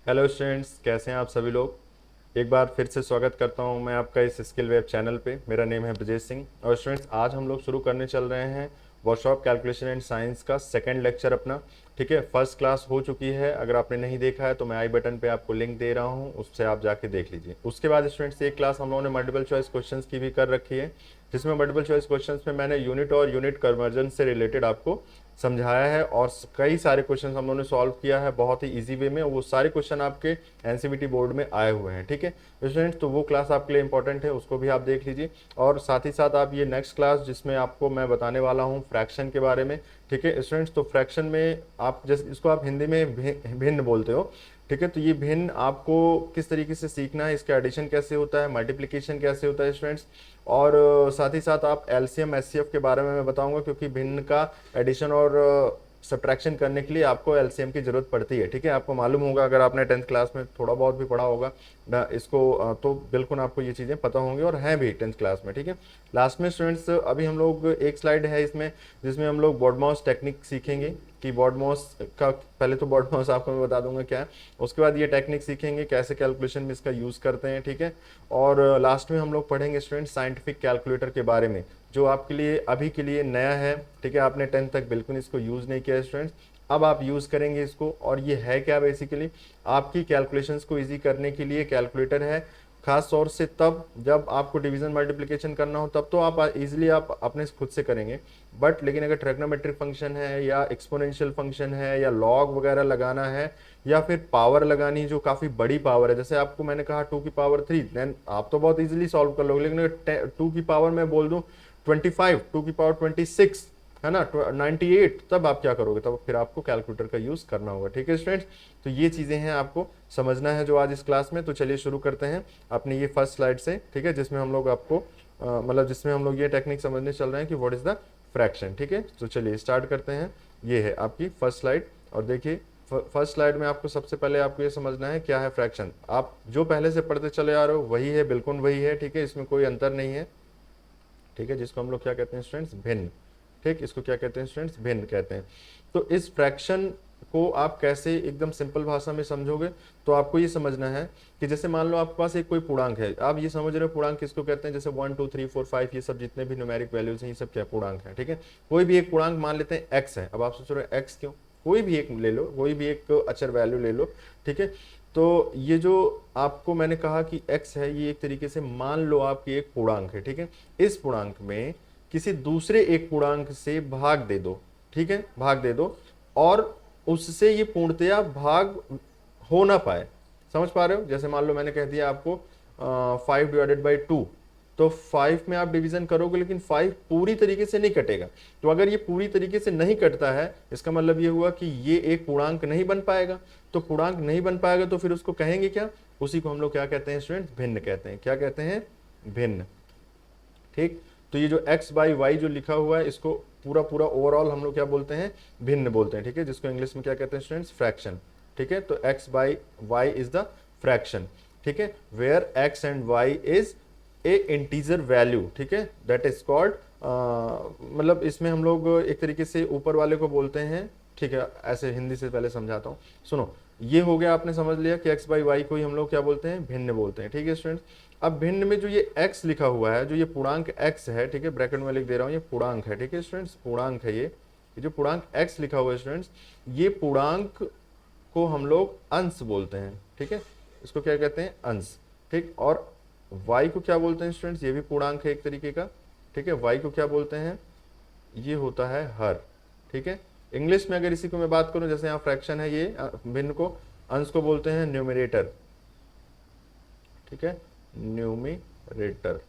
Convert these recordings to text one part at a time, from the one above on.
Hello students, कैसे हैं आप सभी लोग। एक बार फिर से स्वागत करता हूं मैं आपका इस स्किल वेब चैनल पे। मेरा नेम है ब्रजेश सिंह और स्टूडेंट्स आज हम लोग शुरू करने चल रहे हैं वर्कशॉप कैलकुलेशन एंड साइंस का सेकंड लेक्चर अपना। ठीक है, फर्स्ट क्लास हो चुकी है। अगर आपने नहीं देखा है तो मैं आई बटन पे आपको लिंक दे रहा हूं, उससे आप जाके देख लीजिए। उसके बाद स्टूडेंट्स एक क्लास हम लोगों ने मल्टीपल चॉइस क्वेश्चंस की भी कर रखी है, जिसमें मल्टीपल चॉइस क्वेश्चंस में मैंने यूनिट और यूनिट कन्वर्जन से रिलेटेड आपको समझाया है और कई सारे क्वेश्चन हम लोगों ने सॉल्व किया है बहुत ही इजी वे में। वो सारे क्वेश्चन आपके एनसीईआरटी बोर्ड में आए हुए हैं। ठीक है स्टूडेंट्स, तो वो क्लास आपके लिए इंपॉर्टेंट है, उसको भी आप देख लीजिए। और साथ ही साथ आप ये नेक्स्ट क्लास जिसमें आपको मैं बताने वाला हूँ फ्रैक्शन के बारे में। ठीक है स्टूडेंट्स, तो फ्रैक्शन में आप जैसे इसको आप हिंदी में भिन्न बोलते हो। ठीक है, तो ये भिन्न आपको किस तरीके से सीखना है, इसका एडिशन कैसे होता है, मल्टीप्लिकेशन कैसे होता है स्टूडेंट्स। और साथ ही साथ आप एलसीएम एचसीएफ के बारे में मैं बताऊंगा, क्योंकि भिन्न का एडिशन और सब्ट्रैक्शन करने के लिए आपको एलसीएम की जरूरत पड़ती है। ठीक है, आपको मालूम होगा अगर आपने 10th क्लास में थोड़ा बहुत भी पढ़ा होगा इसको, तो बिल्कुल आपको ये चीज़ें पता होंगी और हैं भी 10th क्लास में। ठीक है, लास्ट में स्टूडेंट्स अभी हम लोग एक स्लाइड है इसमें जिसमें हम लोग बॉडमाउस टेक्निक सीखेंगे कि बॉडमाउस का, पहले तो बॉडमाउस आपको मैं बता दूंगा क्या है, उसके बाद ये टेक्निक सीखेंगे कैसे कैलकुलेशन में इसका यूज़ करते हैं। ठीक है, और लास्ट में हम लोग पढ़ेंगे स्टूडेंट साइंटिफिक कैलकुलेटर के बारे में, जो आपके लिए अभी के लिए नया है। ठीक है, आपने 10th तक बिल्कुल इसको यूज़ नहीं किया स्टूडेंट्स, अब आप यूज़ करेंगे इसको। और ये है क्या, बेसिकली आपकी कैलकुलेशंस को इजी करने के लिए कैलकुलेटर है। खास तौर से तब जब आपको डिवीजन मल्टीप्लिकेशन करना हो तब तो आप इजीली आप अपने खुद से करेंगे, बट लेकिन अगर ट्रिग्नोमेट्रिक फंक्शन है या एक्सपोनेंशियल फंक्शन है या लॉग वगैरह लगाना है या फिर पावर लगानी है जो काफ़ी बड़ी पावर है, जैसे आपको मैंने कहा 2 की पावर 3, देन आप तो बहुत इजीली सॉल्व कर लोगे। लेकिन अगर 2 की पावर मैं बोल दूं 25, 2 की पावर 26 है ना, 98, तब आप क्या करोगे, तब फिर आपको कैलकुलेटर का यूज करना होगा। ठीक है स्टूडेंट्स, तो ये चीजें हैं आपको समझना है जो आज इस क्लास में। तो चलिए शुरू करते हैं अपनी ये फर्स्ट स्लाइड से। ठीक है, जिसमें हम लोग आपको मतलब जिसमें हम लोग ये टेक्निक समझने चल रहे हैं कि व्हाट इज द फ्रैक्शन। ठीक है, तो चलिए स्टार्ट करते हैं। ये है आपकी फर्स्ट स्लाइड और देखिए फर्स्ट स्लाइड में आपको सबसे पहले आपको ये समझना है क्या है फ्रैक्शन। आप जो पहले से पढ़ते चले आ रहे हो वही है, बिल्कुल वही है। ठीक है, इसमें कोई अंतर नहीं है। ठीक है, जिसको हम लोग क्या कहते हैं स्टूडेंट्स, भिन्न। ठीक, इसको क्या कहते हैं स्टूडेंट्स, भिन्न कहते हैं। तो इस फ्रैक्शन को आप कैसे एकदम सिंपल भाषा में समझोगे, तो आपको ये समझना है कि जैसे मान लो आपके पास एक कोई पूर्णांक है। आप ये समझ रहे हो पूर्णांक किसको कहते हैं, जैसे 1 2 3 4 5 ये सब जितने भी न्यूमेरिक वैल्यूज हैं ये सब क्या पूर्णांक है। ठीक है, कोई भी एक पूर्णांक मान लेते हैं एक्स है। अब आप सोच रहे हो एक्स क्यों, कोई भी एक ले लो, कोई भी एक अचर वैल्यू ले लो। ठीक है, तो ये जो आपको मैंने कहा कि x है, ये एक तरीके से मान लो आपकी एक पूर्णांक है। ठीक है, इस पूर्णांक में किसी दूसरे एक पूर्णांक से भाग दे दो। ठीक है, भाग दे दो और उससे ये पूर्णतया भाग हो ना पाए। समझ पा रहे हो, जैसे मान लो मैंने कह दिया आपको 5/2, तो 5 में आप डिवीजन करोगे लेकिन 5 पूरी तरीके से नहीं कटेगा। तो अगर ये पूरी तरीके से नहीं कटता है, इसका मतलब ये हुआ कि ये एक पूर्णांक नहीं बन पाएगा। तो पूर्णांक नहीं बन पाएगा तो फिर उसको कहेंगे क्या, उसी को हम लोग क्या कहते हैं स्टूडेंट, भिन्न कहते हैं। क्या कहते हैं, भिन्न। ठीक, तो ये जो x/y जो लिखा हुआ है इसको पूरा पूरा ओवरऑल हम लोग क्या बोलते हैं, भिन्न बोलते हैं। ठीक है, जिसको इंग्लिश में क्या कहते हैं स्टूडेंट्स, फ्रैक्शन। ठीक है, तो x/y इज द फ्रैक्शन। ठीक है, where x and y is a integer value. ठीक है, दैट इज कॉल्ड, मतलब इसमें हम लोग एक तरीके से ऊपर वाले को बोलते हैं। ठीक है, ऐसे हिंदी से पहले समझाता हूँ, सुनो। ये हो गया, आपने समझ लिया कि x/y को ही हम लोग क्या बोलते हैं, भिन्न बोलते हैं। ठीक है स्टूडेंट्स, अब भिन्न में जो ये x लिखा हुआ है, जो ये पूर्णांक x है, ठीक है, ब्रैकेट में लिख दे रहा हूँ, ये पूर्णांक है। ठीक है स्टूडेंट्स, पूर्णांक है ये जो पूर्णांक x लिखा हुआ है स्टूडेंट्स, ये पूर्णांक को हम लोग अंश बोलते हैं। ठीक है, इसको क्या कहते हैं, अंश। ठीक, और y को क्या बोलते हैं स्टूडेंट्स, ये भी पूर्णांक है एक तरीके का। ठीक है, y को क्या बोलते हैं, ये होता है हर। ठीक है, इंग्लिश में अगर इसी को मैं बात करूं, जैसे यहाँ फ्रैक्शन है, ये भिन्न को, अंश को बोलते हैं न्यूमरेटर। ठीक है, न्यूमरेटर,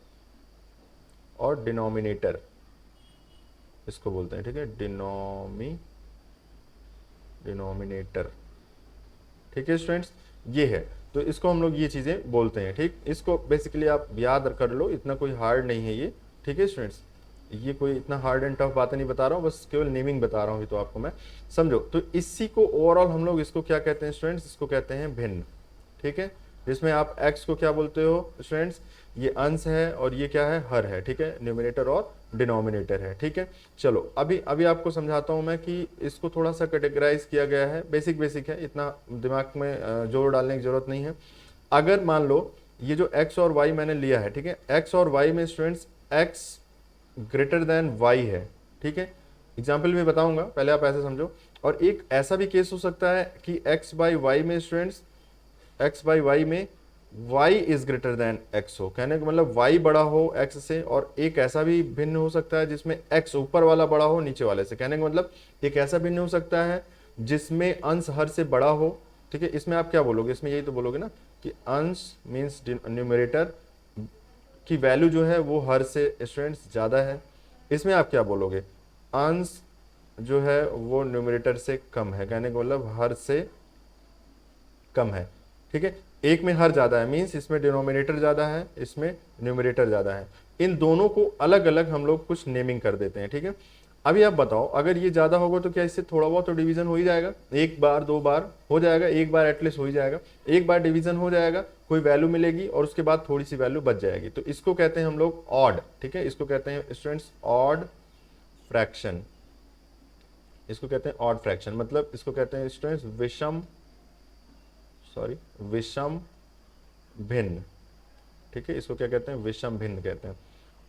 और डिनोमिनेटर इसको बोलते हैं। ठीक है, डिनोमिनेटर। ठीक है स्टूडेंट्स, ये है, तो इसको हम लोग ये चीजें बोलते हैं। ठीक, इसको बेसिकली आप याद कर लो, इतना कोई हार्ड नहीं है ये। ठीक है स्टूडेंट्स, ये कोई इतना हार्ड एंड टफ बातें नहीं बता रहा हूँ, बस केवल नेमिंग बता रहा हूँ तो आपको मैं, समझो। तो इसी को ओवरऑल हम लोग इसको क्या कहते हैं स्टूडेंट्स, इसको कहते हैं भिन्न। ठीक है, जिसमें आप x को क्या बोलते हो स्टूडेंट्स, ये अंश है और ये क्या है, हर है, ठीक है, न्यूमरेटर और डिनोमिनेटर है, ठीक है। चलो अभी अभी आपको समझाता हूं मैं कि इसको थोड़ा सा कैटेगराइज किया गया है, बेसिक बेसिक है, इतना दिमाग में जोर डालने की जरूरत नहीं है। अगर मान लो ये जो x और y मैंने लिया है, ठीक है, x और y में students x greater than y है, ठीक है, एग्जाम्पल में बताऊंगा, पहले आप ऐसे समझो। और एक ऐसा भी केस हो सकता है कि x बाई वाई में स्टूडेंट्स, x बाई वाई में y is greater than x हो, कहने का मतलब y बड़ा हो x से। और एक ऐसा भी भिन्न हो सकता है जिसमें x ऊपर वाला बड़ा हो नीचे वाले से, कहने का मतलब एक ऐसा भिन्न हो सकता है जिसमें अंश हर से बड़ा हो, ठीक है। इसमें आप क्या बोलोगे, इसमें यही तो बोलोगे ना कि अंश मीन्स न्यूमरेटर की वैल्यू जो है वो हर से स्टूडेंट्स ज़्यादा है। इसमें आप क्या बोलोगे, अंश जो है वो न्यूमरेटर से कम है, कहने का मतलब हर से कम है, ठीक है। एक में हर ज़्यादा है मीन्स इसमें डिनोमिनेटर ज़्यादा है, इसमें न्यूमरेटर ज़्यादा है। इन दोनों को अलग अलग हम लोग कुछ नेमिंग कर देते हैं, ठीक है। अभी आप बताओ, अगर ये ज़्यादा होगा तो क्या इससे थोड़ा बहुत तो डिवीजन हो ही जाएगा, एक बार दो बार हो जाएगा, एक बार एटलीस्ट हो ही जाएगा, एक बार डिवीजन हो जाएगा, कोई वैल्यू मिलेगी और उसके बाद थोड़ी सी वैल्यू बच जाएगी, तो इसको कहते हैं हम लोग ऑड, ठीक है, इसको कहते हैं स्टूडेंट्स ऑड फ्रैक्शन, इसको कहते हैं ऑड फ्रैक्शन, मतलब इसको कहते हैं स्टूडेंट्स विषम भिन्न, ठीक है, इसको क्या कहते हैं, विषम भिन्न कहते हैं।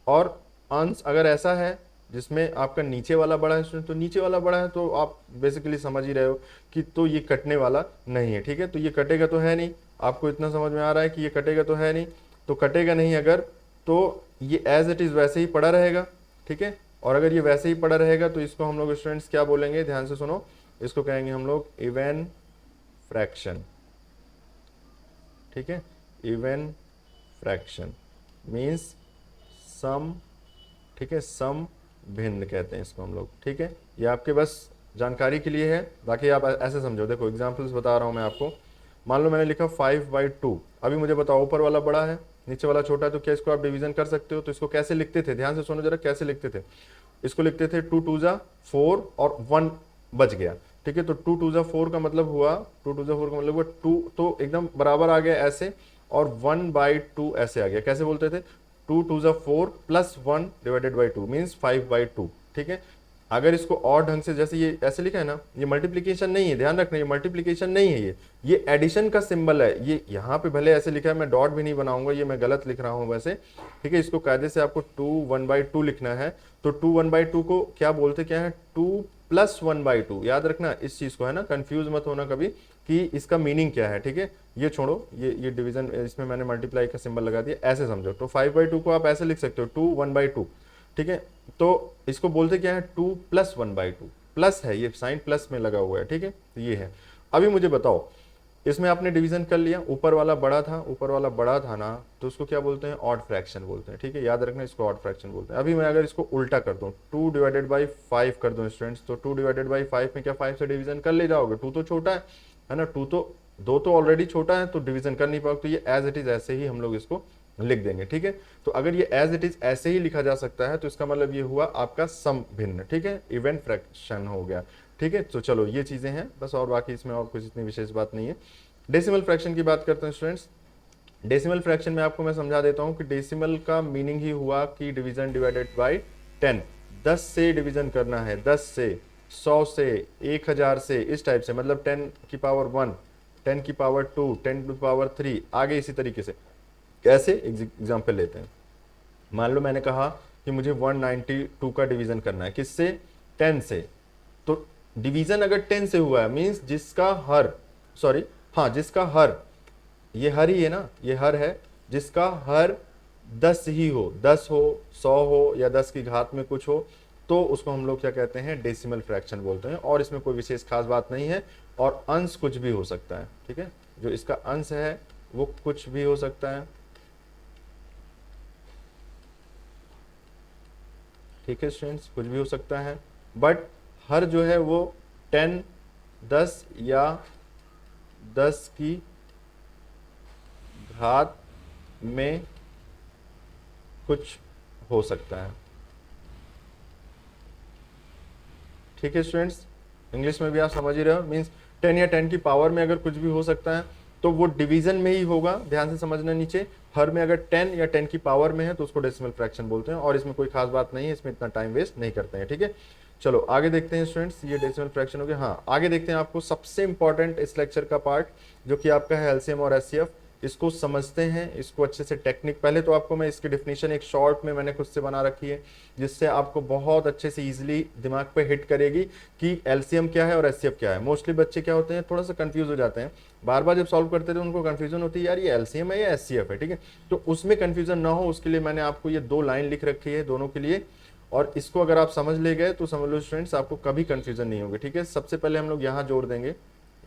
और अंश अगर ऐसा है जिसमें आपका नीचे वाला बड़ा है स्टूडेंट, तो नीचे वाला बड़ा है तो आप बेसिकली समझ ही रहे हो कि तो ये कटने वाला नहीं है, ठीक है, तो ये कटेगा तो है नहीं, आपको इतना समझ में आ रहा है कि ये कटेगा तो है नहीं, तो कटेगा नहीं अगर, तो ये एज इट इज वैसे ही पड़ा रहेगा, ठीक है। और अगर ये वैसे ही पड़ा रहेगा तो इसको हम लोग स्टूडेंट्स क्या बोलेंगे, ध्यान से सुनो, इसको कहेंगे हम लोग इवन फ्रैक्शन, ठीक है, इवन फ्रैक्शन मीन्स सम, ठीक है, सम भिन्न कहते हैं इसको हम लोग, ठीक है। ये आपके बस जानकारी के लिए है, बाकी आप ऐसे समझो, देखो एग्जांपल्स बता रहा हूँ मैं आपको। मान लो मैंने लिखा 5/2, अभी मुझे बताओ ऊपर वाला बड़ा है नीचे वाला छोटा है, तो क्या इसको आप डिवीजन कर सकते हो, तो इसको कैसे लिखते थे, ध्यान से सुनो जरा, कैसे लिखते थे, इसको लिखते थे 2 2 4 और 1 बच गया, ठीक है, तो 2 2 4 का मतलब हुआ, 2 2 4 का मतलब हुआ 2 तो एकदम बराबर आ गया ऐसे, और 1/2 ऐसे आ गया, कैसे बोलते थे, 2 2 4 प्लस 1 डिवाइडेड बाई 2 मीन्स 5/2, ठीक है। अगर इसको और ढंग से, जैसे ये ऐसे लिखा है ना, ये मल्टीप्लीकेशन नहीं है, ध्यान रखना, ये मल्टीप्लीकेशन नहीं है, ये एडिशन का सिंबल है, ये यहाँ पे भले ऐसे लिखा है, मैं डॉट भी नहीं बनाऊंगा, ये मैं गलत लिख रहा हूँ वैसे, ठीक है। इसको कायदे से आपको 2 1/2 लिखना है, तो 2 1/2 को क्या बोलते, क्या है, 2 + 1/2, याद रखना इस चीज को, है ना, कंफ्यूज मत होना कभी कि इसका मीनिंग क्या है, ठीक है। ये छोड़ो, ये डिवीजन, इसमें मैंने मल्टीप्लाई का सिंबल लगा दिया, ऐसे समझो, तो 5/2 को आप ऐसे लिख सकते हो 2 1/2, ठीक है। तो इसको बोलते क्या है, 2 + 1/2, प्लस है, ये साइन प्लस में लगा हुआ है, ठीक है, तो ये है। अभी मुझे बताओ, इसमें आपने डिवीजन कर लिया, ऊपर वाला बड़ा था, ऊपर वाला बड़ा था ना, तो उसको क्या बोलते हैं, ऑड फ्रैक्शन बोलते हैं, ठीक है, याद रखना इसको ऑड फ्रैक्शन बोलते हैं। अभी मैं अगर इसको उल्टा कर दूं, 2/5 कर दूं स्टूडेंट्स, तो 2/5 में क्या 5 से डिवीजन कर ले जाओगे, 2 तो छोटा है ना, 2 तो ऑलरेडी छोटा है, तो डिवीजन कर नहीं पाओगे, तो ये एज इट इज ऐसे ही हम लोग इसको लिख देंगे, ठीक है। तो अगर ये एज इट इज ऐसे ही लिखा जा सकता है, तो इसका मतलब ये हुआ आपका सम भिन्न, ठीक है, इवन फ्रैक्शन हो गया, ठीक है। तो चलो ये चीजें हैं बस, और बाकी इसमें और कुछ इतनी विशेष बात नहीं है। डेसिमल फ्रैक्शन की बात करते हैं स्टूडेंट्स। डेसिमल फ्रैक्शन में आपको मैं समझा देता हूं कि डेसिमल का मीनिंग ही हुआ कि डिवीजन डिवाइडेड बाय 10, 10 से डिवीजन करना है, 10 से, 100 से, 1000 से, इस टाइप से, मतलब 10⁻1, 10⁻2, 10⁻3, आगे इसी तरीके से। कैसे, एग्जाम्पल लेते हैं, मान लो मैंने कहा कि मुझे 192 का डिवीजन करना है, किससे, 10 से, तो डिवीजन अगर 10 से हुआ है मींस जिसका हर, सॉरी हाँ, जिसका हर, ये हर ही है ना, ये हर है, जिसका हर 10 ही हो, 10 हो, 100 हो, या 10 की घात में कुछ हो, तो उसको हम लोग क्या कहते हैं, डेसिमल फ्रैक्शन बोलते हैं। और इसमें कोई विशेष खास बात नहीं है, और अंश कुछ भी हो सकता है, ठीक है, जो इसका अंश है वो कुछ भी हो सकता है, ठीक है स्टूडेंट्स, कुछ भी हो सकता है, बट हर जो है वो 10, 10 या 10 की घात में कुछ हो सकता है, ठीक है स्टूडेंट्स, इंग्लिश में भी आप समझ ही रहे हो, मीन्स 10 या 10 की पावर में अगर कुछ भी हो सकता है, तो वो डिवीजन में ही होगा, ध्यान से समझना। नीचे हर में अगर 10 या 10 की पावर में है तो उसको डेसिमल फ्रैक्शन बोलते हैं, और इसमें कोई खास बात नहीं है, इसमें इतना टाइम वेस्ट नहीं करते हैं, ठीक है। चलो आगे देखते हैं स्टूडेंट्स, ये डेसिमल फ्रैक्शन हो गया। हाँ, आगे देखते हैं आपको सबसे इंपॉर्टेंट इस लेक्चर का पार्ट जो कि आपका है एलसीएम और एचसीएफ। इसको समझते हैं, इसको अच्छे से टेक्निक। पहले तो आपको मैं इसकी डिफिनेशन एक शॉर्ट में मैंने खुद से बना रखी है, जिससे आपको बहुत अच्छे से इजीली दिमाग पे हिट करेगी कि एलसीएम क्या है और एचसीएफ क्या है। मोस्टली बच्चे क्या होते हैं, थोड़ा सा कंफ्यूज हो जाते हैं, बार बार जब सॉल्व करते थे उनको कंफ्यूजन होती है, यार ये एलसीएम है या एचसीएफ है, ठीक है। तो उसमें कंफ्यूजन ना हो उसके लिए मैंने आपको ये 2 लाइन लिख रखी है दोनों के लिए, और इसको अगर आप समझ ले गए तो समझ लो स्टूडेंट्स आपको कभी कंफ्यूजन नहीं होगी, ठीक है। सबसे पहले हम लोग यहाँ जोड़ देंगे,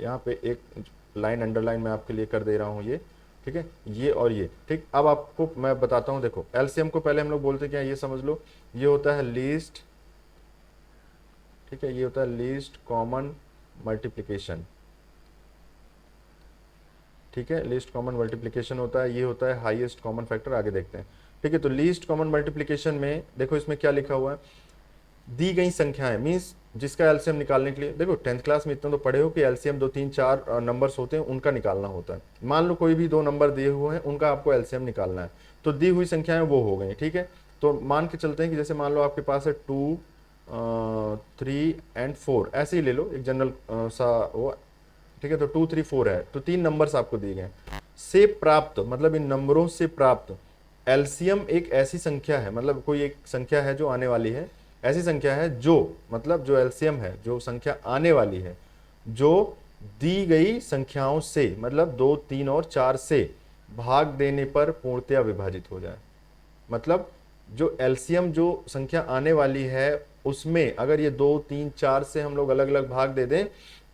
यहाँ पे एक लाइन अंडरलाइन मैं आपके लिए कर दे रहा हूँ ये, ठीक है, ये और ये, ठीक। अब आपको मैं बताता हूँ, देखो एलसीएम को पहले हम लोग बोलते हैं क्या, ये समझ लो, ये होता है लीस्ट, ठीक है, ये होता है लीस्ट कॉमन मल्टीप्लिकेशन, ठीक है, लीस्ट कॉमन मल्टीप्लिकेशन होता है, ये होता है हाईएस्ट कॉमन फैक्टर। आगे देखते हैं, ठीक है। तो लीस्ट कॉमन मल्टीप्लिकेशन में देखो इसमें क्या लिखा हुआ है, दी गई संख्याएं, मीन्स जिसका एलसीएम निकालने के लिए, देखो 10th क्लास में इतना तो पढ़े हो कि एलसीएम 2 3 4 नंबर्स होते हैं, उनका निकालना होता है। मान लो कोई भी 2 नंबर दिए हुए हैं, उनका आपको एलसीएम निकालना है, तो दी हुई संख्याएं वो हो गई, ठीक है। तो मान के चलते हैं कि जैसे मान लो आपके पास है 2 3 एंड 4, ऐसे ही ले लो एक जनरल सा वो, ठीक है। तो 2 3 4 है, तो 3 नंबर्स आपको दिए गए से प्राप्त, मतलब इन नंबरों से प्राप्त एलसीएम एक ऐसी संख्या है, मतलब कोई एक संख्या है जो आने वाली है, ऐसी संख्या है जो, मतलब जो एलसीएम है, जो संख्या आने वाली है, जो दी गई संख्याओं से, मतलब 2 3 और 4 से भाग देने पर पूर्णतया विभाजित हो जाए। मतलब जो एलसीएम जो संख्या आने वाली है उसमें अगर ये 2 3 4 से हम लोग अलग अलग भाग दे दें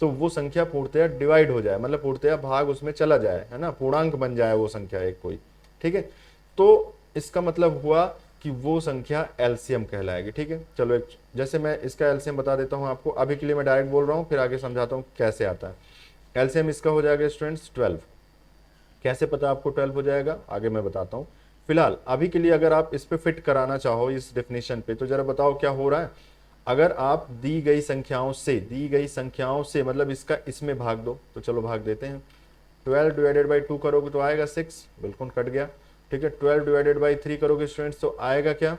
तो वो संख्या पूर्णतया डिवाइड हो जाए, मतलब पूर्णतया भाग उसमें चला जाए, है ना, पूर्णांक बन जाए वो संख्या एक कोई, ठीक है। तो इसका मतलब हुआ कि वो संख्या एलसीएम कहलाएगी, ठीक है। चलो एक जैसे मैं इसका एलसीएम बता देता हूं आपको, अभी के लिए मैं डायरेक्ट बोल रहा हूं, फिर आगे समझाता हूं कैसे आता है। एलसीएम इसका हो जाएगा स्टूडेंट्स 12। कैसे पता आपको 12 हो जाएगा, आगे मैं बताता हूँ। फिलहाल अभी के लिए अगर आप इस पे फिट कराना चाहो इस डेफिनेशन पे, तो जरा बताओ क्या हो रहा है। अगर आप दी गई संख्याओं से मतलब इसका इसमें भाग दो, तो चलो भाग देते हैं। 12 डिवाइडेड बाई 2 करोगे तो आएगा 6, बिल्कुल कट गया, ठीक है। 12 डिवाइडेड बाई 3 करोगे स्टूडेंट्स तो आएगा क्या,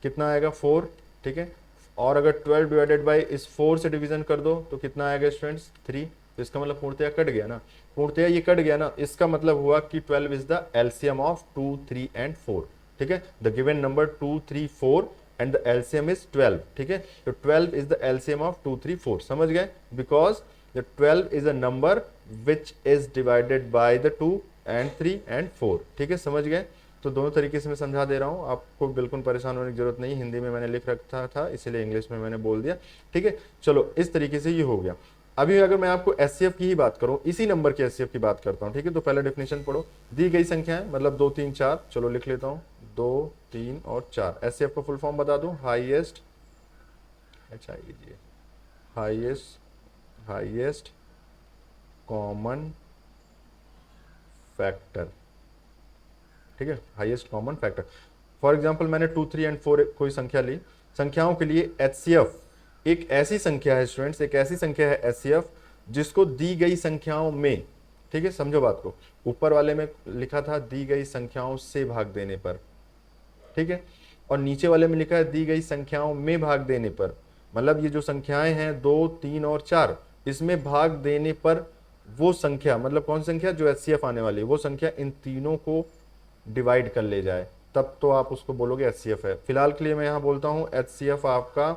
कितना आएगा 4, ठीक है। और अगर 12 डिवाइडेड बाई इस 4 से डिवीजन कर दो तो कितना आएगा स्टूडेंट्स 3, तो इसका मतलब पूर्णतया कट गया ना, पूर्णतया ये कट गया ना, इसका मतलब हुआ कि 12 is the LCM of 2 3 and 4, ठीक है। The given number 2 3 4 and the LCM is 12, ठीक है। तो 12 इज द एलसीएम ऑफ 2 3 4, समझ गए, because the 12 is a number which is divided by the 2 and 3 and 4, ठीक है, समझ गए। तो दोनों तरीके से मैं समझा दे रहा हूँ, आपको बिल्कुल परेशान होने की जरूरत नहीं, हिंदी में मैंने लिख रखा था इसीलिए इंग्लिश में मैंने बोल दिया, ठीक है। चलो इस तरीके से ये हो गया। अभी अगर मैं आपको एचसीएफ की ही बात करूं, इसी नंबर के एचसीएफ की बात करता हूं, ठीक है। तो पहले डेफिनेशन पढ़ो, दी गई संख्याएं मतलब 2 3 4, चलो लिख लेता हूं 2 3 और 4। एचसीएफ का फुल फॉर्म बता दूं, हाईएस्ट, अच्छा लीजिए, हाईएस्ट कॉमन फैक्टर, ठीक है, highest common factor. For example मैंने 2 3 एंड 4 कोई संख्या ली, संख्याओं के लिए एचसीएफ एक ऐसी संख्या है स्टूडेंट्स, एक ऐसी संख्या है एचसीएफ जिसको दी गई संख्याओं में, ठीक है, समझो बात को, ऊपर वाले में लिखा था दी गई संख्याओं से भाग देने पर, ठीक है, और नीचे वाले में लिखा है दी गई संख्याओं में भाग देने पर, मतलब ये जो संख्याएं हैं 2 3 और 4, इसमें भाग देने पर वो संख्या, मतलब कौन संख्या, जो एचसीएफ आने वाली है वो संख्या इन तीनों को डिवाइड कर ले जाए, तब तो आप उसको बोलोगे एचसीएफ है। फिलहाल के लिए मैं यहाँ बोलता हूँ एचसीएफ आपका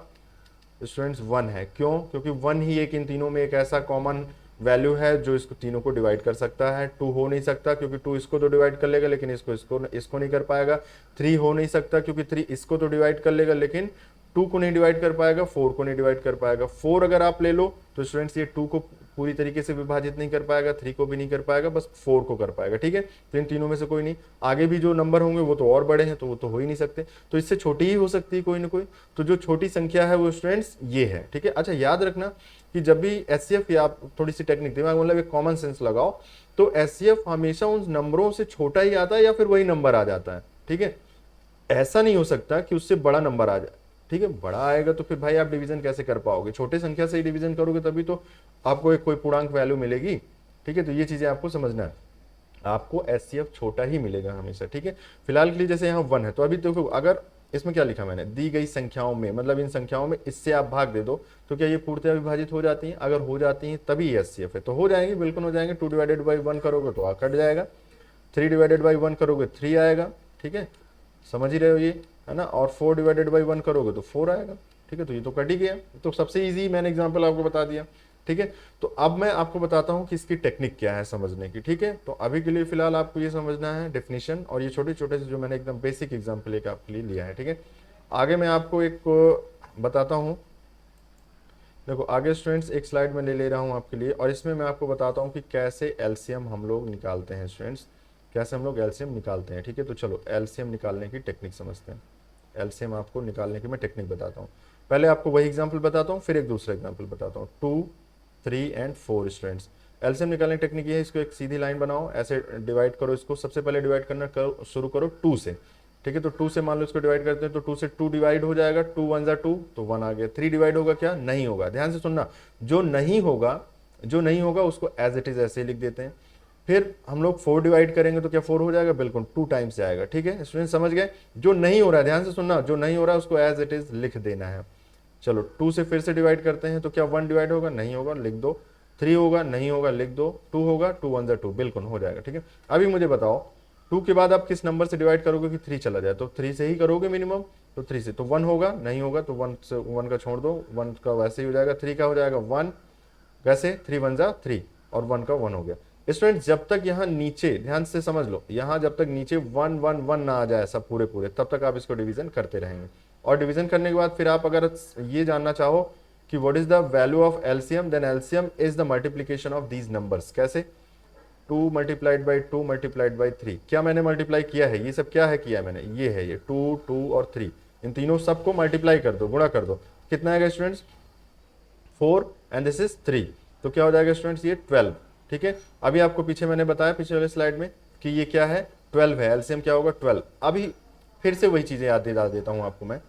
स्टूडेंट्स 1 है, क्यों, क्योंकि 1 ही एक इन तीनों में एक ऐसा कॉमन वैल्यू है जो इसको तीनों को डिवाइड कर सकता है। 2 हो नहीं सकता क्योंकि 2 इसको तो डिवाइड कर लेगा लेकिन इसको नहीं कर पाएगा। 3 हो नहीं सकता क्योंकि 3 इसको तो डिवाइड कर लेगा लेकिन 2 को नहीं डिवाइड कर पाएगा, 4 को नहीं डिवाइड कर पाएगा। 4 अगर आप ले लो तो स्टूडेंट्स ये 2 को पूरी तरीके से विभाजित नहीं कर पाएगा, 3 को भी नहीं कर पाएगा, बस 4 को कर पाएगा, ठीक है। तो इन तीनों में से कोई नहीं, आगे भी जो नंबर होंगे वो तो और बड़े हैं तो वो तो हो ही नहीं सकते, तो इससे छोटी ही हो सकती है कोई ना कोई। तो जो छोटी संख्या है वो स्टूडेंट्स ये है, ठीक है। अच्छा याद रखना कि जब भी एचसीएफ की आप थोड़ी सी टेक्निक दिमाग मतलब एक कॉमन सेंस लगाओ, तो एचसीएफ हमेशा उन नंबरों से छोटा ही आता है या फिर वही नंबर आ जाता है, ठीक है। ऐसा नहीं हो सकता कि उससे बड़ा नंबर आ जाए, ठीक है। बड़ा आएगा तो फिर भाई आप डिवीजन कैसे कर पाओगे, छोटे संख्या से ही डिवीजन करोगे तभी तो आपको एक कोई पूर्णांक वैल्यू मिलेगी, ठीक है। तो ये चीजें आपको समझना है। आपको एचसीएफ छोटा ही मिलेगा हमेशा, ठीक है। फिलहाल के लिए जैसे यहाँ 1 है, तो अभी देखो अगर इसमें क्या लिखा मैंने, दी गई संख्याओं में, मतलब इन संख्याओं में इससे आप भाग दे दो तो क्या ये पूर्णतः विभाजित हो जाती हैं? अगर हो जाती हैं तभी एचसीएफ है, तो हो जाएंगे, बिल्कुल हो जाएंगे। 2 डिवाइडेड बाई 1 करोगे तो कट जाएगा, 3 डिवाइडेड बाई 1 करोगे 3 आएगा, ठीक है, समझ ही रहे हो ये, है ना। और 4 डिवाइडेड बाई 1 करोगे तो 4 आएगा, ठीक है। तो ये तो कट ही गया, तो सबसे इजी मैंने एग्जांपल आपको बता दिया, ठीक है। तो अब मैं आपको बताता हूँ कि इसकी टेक्निक क्या है समझने की, ठीक है। तो अभी के लिए फिलहाल आपको ये समझना है डेफिनेशन, और ये छोटे छोटे से जो मैंने एकदम बेसिक एग्जाम्पल एक आपके लिए लिया है, ठीक है। आगे मैं आपको एक बताता हूँ, देखो आगे स्टूडेंट्स एक स्लाइड में ले रहा हूँ आपके लिए, और इसमें मैं आपको बताता हूँ कि कैसे एलसीएम हम लोग निकालते हैं स्टूडेंट्स, कैसे हम लोग एलसीएम निकालते हैं, ठीक है। तो चलो एलसीएम निकालने की टेक्निक समझते हैं। एलसीएम आपको निकालने की मैं टेक्निक बताता हूँ। पहले आपको वही एग्जाम्पल बताता हूँ, फिर एक दूसरा एग्जाम्पल बताता हूँ। 2, 3 एंड 4 स्टूडेंट्स, एलसीएम निकालने की टेक्निक ये है, इसको एक सीधी लाइन बनाओ, ऐसे डिवाइड करो इसको, सबसे पहले डिवाइड करना शुरू करो 2 से, ठीक है। तो 2 से मान लो इसको डिवाइड करते हैं, तो 2 से 2 डिवाइड हो जाएगा, 2 1 जा 2, तो 1 आ गया। 3 डिवाइड होगा क्या? नहीं होगा। ध्यान से सुनना, जो नहीं होगा, जो नहीं होगा उसको एज इट इज ऐसे ही लिख देते हैं। फिर हम लोग 4 डिवाइड करेंगे तो क्या 4 हो जाएगा? बिल्कुल 2 टाइम्स से आएगा, ठीक है। स्टूडेंट समझ गए? जो नहीं हो रहा है, ध्यान से सुनना, जो नहीं हो रहा है उसको एज इट इज लिख देना है। चलो 2 से फिर से डिवाइड करते हैं, तो क्या 1 डिवाइड होगा? नहीं होगा, लिख दो। 3 होगा? नहीं होगा, लिख दो। 2 होगा? 2 1 जा 2, बिल्कुल हो जाएगा, ठीक है। अभी मुझे बताओ 2 के बाद आप किस नंबर से डिवाइड करोगे कि 3 चला जाए? तो 3 से ही करोगे मिनिमम, तो 3 से। तो 1 होगा? नहीं होगा, तो 1 से 1 का छोड़ दो, 1 का वैसे ही हो जाएगा। 3 का हो जाएगा 1, वैसे 3 1 जा 3, और 1 का 1 हो गया। स्टूडेंट जब तक यहाँ नीचे, ध्यान से समझ लो, यहाँ जब तक नीचे 1 1 1 ना आ जाए सब पूरे पूरे, तब तक आप इसको डिवीजन करते रहेंगे। और डिवीजन करने के बाद फिर आप अगर ये जानना चाहो कि what is the value of LCM, then LCM is the multiplication of these numbers. कैसे? 2 मल्टीप्लाइड बाई 2 मल्टीप्लाइड बाई 3। क्या मैंने मल्टीप्लाई किया है? ये सब क्या है किया है मैंने? ये है, ये 2 2 और 3, इन तीनों सबको मल्टीप्लाई कर दो, गुणा कर दो। कितना आएगा स्टूडेंट्स? 4 एंड दिस इज 3, तो क्या हो जाएगा स्टूडेंट्स? ये 12, ठीक है। अभी आपको पीछे मैंने बताया पिछले वाले स्लाइड में कि ये क्या है? 12 है। एलसीएम क्या होगा? 12। अभी फिर से वही चीजें याद दिला देता हूं आपको मैं।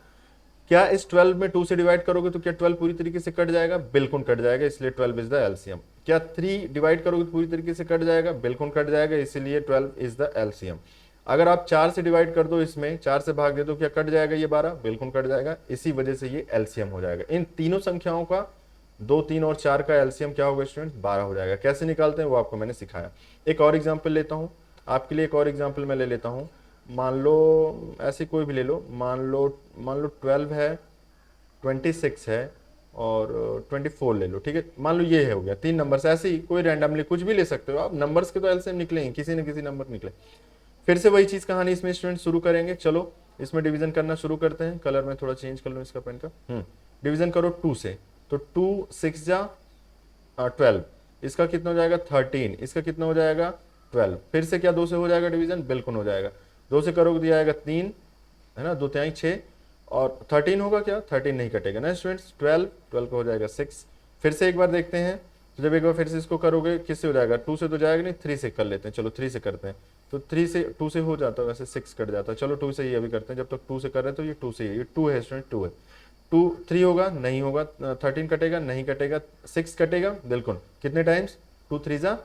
क्या इस 12 में 2 से डिवाइड करोगे तो क्या 12 पूरी तरीके से कट जाएगा? बिल्कुल कट जाएगा, इसलिए 12 इज द एलसीएम। क्या 3 डिवाइड करोगे तो पूरी तरीके से कट जाएगा? बिल्कुल कट जाएगा, इसलिए 12 इज द एलसीएम। अगर आप 4 से डिवाइड कर दो, इसमें 4 से भाग दे दो, क्या कट जाएगा? ये 12, बिल्कुल कट जाएगा, इसी वजह से ये एलसीएम हो जाएगा। इन तीनों संख्याओं का 2 3 और 4 का एलसीएम क्या होगा स्टूडेंट? 12 हो जाएगा। कैसे निकालते हैं वो आपको मैंने सिखाया। एक और एग्जाम्पल लेता हूँ आपके लिए, एक और एग्जाम्पल मैं ले लेता हूँ। मान लो ऐसे कोई भी ले लो, मान लो 12 है, 26 है, और 24 ले लो, ठीक है। मान लो ये है, हो गया 3 नंबर, ऐसे ही कोई रैंडमली कुछ भी ले सकते हो आप, नंबर्स के तो एलसीएम निकलेंगे, किसी न किसी नंबर निकले। फिर से वही चीज कहानी इसमें स्टूडेंट शुरू करेंगे। चलो इसमें डिवीजन करना शुरू करते हैं। कलर में थोड़ा चेंज कर लो इसका पेन का। डिवीजन करो 2 से, तो 2 6 जा 12, इसका कितना हो जाएगा? 13, इसका कितना हो जाएगा? 12। फिर से क्या 2 से हो जाएगा डिवीजन? बिल्कुल हो जाएगा। 2 से करोगे दिया आएगा 3, है ना, 2 तिहाई 6, और 13 होगा क्या? 13 नहीं कटेगा ना स्टूडेंट्स। 12 12 का हो जाएगा 6। फिर से एक बार देखते हैं, तो जब एक बार फिर से इसको करोगे किससे हो जाएगा? 2 से तो जाएगा नहीं, 3 से कर लेते हैं। चलो 3 से करते हैं, तो 3 से 2 से हो जाता है, वैसे 6 कट जाता है। चलो 2 से ही अभी करते हैं, जब तक 2 से कर रहे हैं तो ये 2 से ही, ये 2 है स्टूडेंट, 2 है। 2 3 होगा? नहीं होगा। 13 कटेगा? नहीं कटेगा। 6 कटेगा? बिल्कुल। कितने टाइम्स? 2 3 जा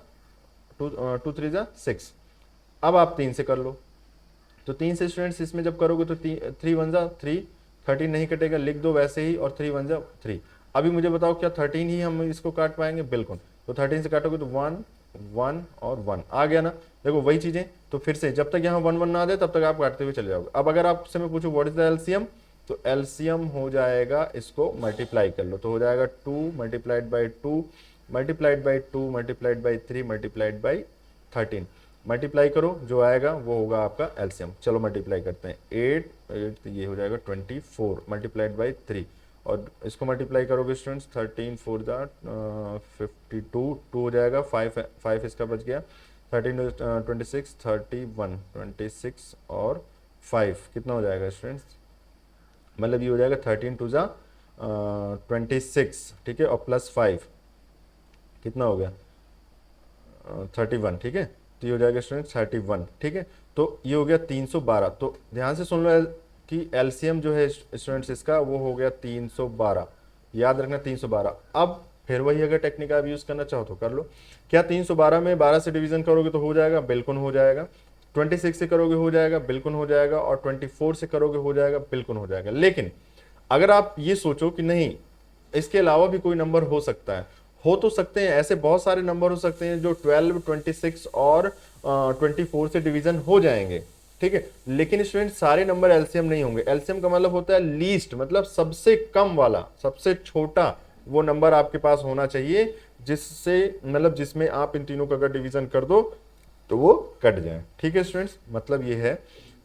2 3 जा 6। अब आप 3 से कर लो, तो 3 से स्टूडेंट्स इसमें जब करोगे तो 3 1 जा 3, 13 नहीं कटेगा, लिख दो वैसे ही, और 3 1 जा 3। अभी मुझे बताओ क्या 13 ही हम इसको काट पाएंगे? बिल्कुल। तो 13 से काटोगे तो 1 1 और 1 आ गया ना। देखो वही चीजें, तो फिर से जब तक यहाँ 1 1 ना आ जाए तब तक आप काटते हुए चले जाओगे। अब अगर आपसे मैं पूछूं व्हाट इज द एलसीएम, तो एलसीएम हो जाएगा, इसको मल्टीप्लाई कर लो, तो हो जाएगा 2 multiplied by 2 multiplied by 2 multiplied by 3 multiplied by 13। Multiply करो, जो आएगा वो होगा आपका एलसीएम। चलो मल्टीप्लाई करते हैं। 8 8 ये हो जाएगा 24 मल्टीप्लाइड बाई 3, और इसको मल्टीप्लाई करोगे स्टूडेंट्स 13 4 दा 52, 2 हो जाएगा, 5 इसका बच गया। 13 26 31 26 और 5 कितना हो जाएगा स्टूडेंट्स? मतलब ये हो जाएगा 13 2 जा 26, ठीक है, और प्लस 5 कितना हो गया? 31, ठीक है। तो ये हो जाएगा स्टूडेंट 31, ठीक है। तो ये हो गया 312। तो ध्यान से सुन लो कि एलसीएम जो है स्टूडेंट्स इसका वो हो गया 312, याद रखना 312। अब फिर वही अगर टेक्निक आप यूज करना चाहो तो कर लो। क्या 312 में 12 से डिवीजन करोगे तो हो जाएगा? बिल्कुल हो जाएगा। 26 से करोगे हो जाएगा? बिल्कुल हो जाएगा। और 24 से करोगे हो जाएगा? बिल्कुल हो जाएगा। लेकिन अगर आप ये सोचो कि नहीं, इसके अलावा भी कोई नंबर हो सकता है, हो तो सकते हैं, ऐसे बहुत सारे नंबर हो सकते हैं जो 12, 26 और 24 से डिवीजन हो जाएंगे, ठीक है। लेकिन स्टूडेंट सारे नंबर एलसीएम नहीं होंगे। एलसीएम का मतलब होता है लीस्ट, मतलब सबसे कम वाला, सबसे छोटा वो नंबर आपके पास होना चाहिए जिससे मतलब जिसमें आप इन तीनों का अगर डिवीजन कर दो तो वो कट जाए, ठीक है स्टूडेंट्स। मतलब ये है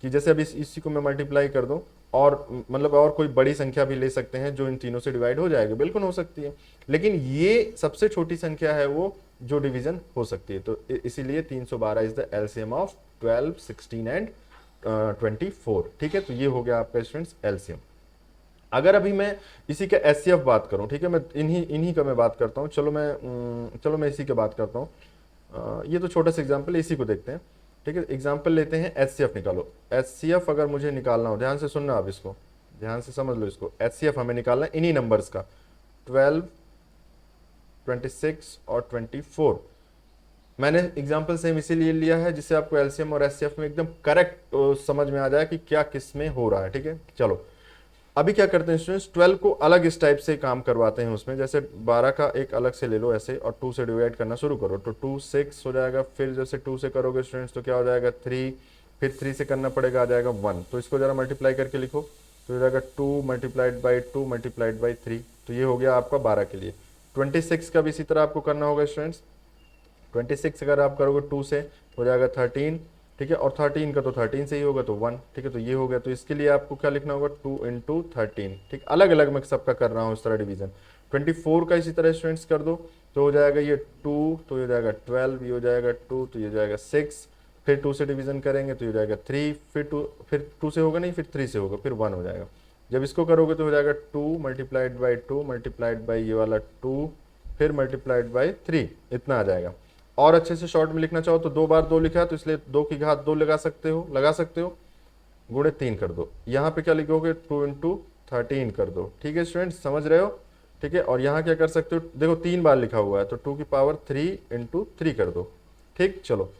कि जैसे अब इसी को मैं मल्टीप्लाई कर दूं और मतलब और कोई बड़ी संख्या भी ले सकते हैं जो इन तीनों से डिवाइड हो जाएगी, बिल्कुल हो सकती है, लेकिन ये सबसे छोटी संख्या है वो जो डिवीजन हो सकती है। तो इसीलिए 312 is the LCM of 12, 16 and 24, ठीक है। तो ये हो गया आपका स्टूडेंट्स एलसीएम। अगर अभी मैं इसी का एचसीएफ बात करूं, ठीक है, मैं इन्हीं का मैं बात करता हूं। चलो मैं इसी की बात करता हूं। ये तो छोटा सा एग्जांपल है, इसी को देखते हैं, ठीक है। एग्जांपल लेते हैं, एचसीएफ निकालो। एचसीएफ अगर मुझे निकालना हो, ध्यान से सुनना, आप इसको ध्यान से समझ लो, इसको एचसीएफ हमें निकालना है इन्हीं नंबर्स का, 12, 26 और 24। मैंने एग्जांपल सेम इसीलिए लिया है जिससे आपको एलसीएम और एचसीएफ में एकदम करेक्ट समझ में आ जाए कि क्या किस में हो रहा है, ठीक है। चलो अभी क्या करते हैं स्टूडेंट्स, 12 को अलग इस टाइप से काम करवाते हैं उसमें, जैसे 12 का एक अलग से ले लो ऐसे और 2 से डिवाइड करना शुरू करो तो 2 6 हो जाएगा। फिर जैसे 2 से करोगे स्टूडेंट्स तो क्या हो जाएगा 3, फिर 3 से करना पड़ेगा, आ जाएगा 1। तो इसको जरा मल्टीप्लाई करके लिखो तो हो जाएगा 2 मल्टीप्लाइड बाई 2 मल्टीप्लाइड बाई 3। तो ये हो गया आपका 12 के लिए। 26 का भी इसी तरह आपको करना होगा स्टूडेंट्स। 26 अगर आप करोगे 2 से हो जाएगा 13, ठीक है। और 13 का तो 13 से ही होगा तो 1, ठीक है। तो ये हो गया। तो इसके लिए आपको क्या लिखना होगा 2 इंटू 13, ठीक। अलग अलग मैं सबका कर रहा हूँ इस तरह डिवीजन। 24 का इसी तरह स्टूडेंट्स कर दो तो हो जाएगा ये 2, तो ये हो जाएगा 12, ये हो जाएगा 2, तो ये हो जाएगा 6। फिर 2 से डिवीजन करेंगे तो ये हो जाएगा 3, फिर 2 से होगा नहीं, फिर 3 से होगा, फिर 1 हो जाएगा। जब इसको करोगे तो हो जाएगा 2 मल्टीप्लाइड बाई 2 मल्टीप्लाइड बाई ये वाला 2 फिर मल्टीप्लाइड बाई 3, इतना आ जाएगा। और अच्छे से शॉर्ट में लिखना चाहो तो 2 बार 2 लिखा है तो इसलिए 2 की घात 2 लगा सकते हो, गुणे 3 कर दो। यहाँ पे क्या लिखोगे 2 इंटू 13 कर दो, ठीक है स्टूडेंट्स, समझ रहे हो, ठीक है। और यहाँ क्या कर सकते हो, देखो 3 बार लिखा हुआ है तो 2 की पावर 3 इंटू 3 कर दो, ठीक। चलो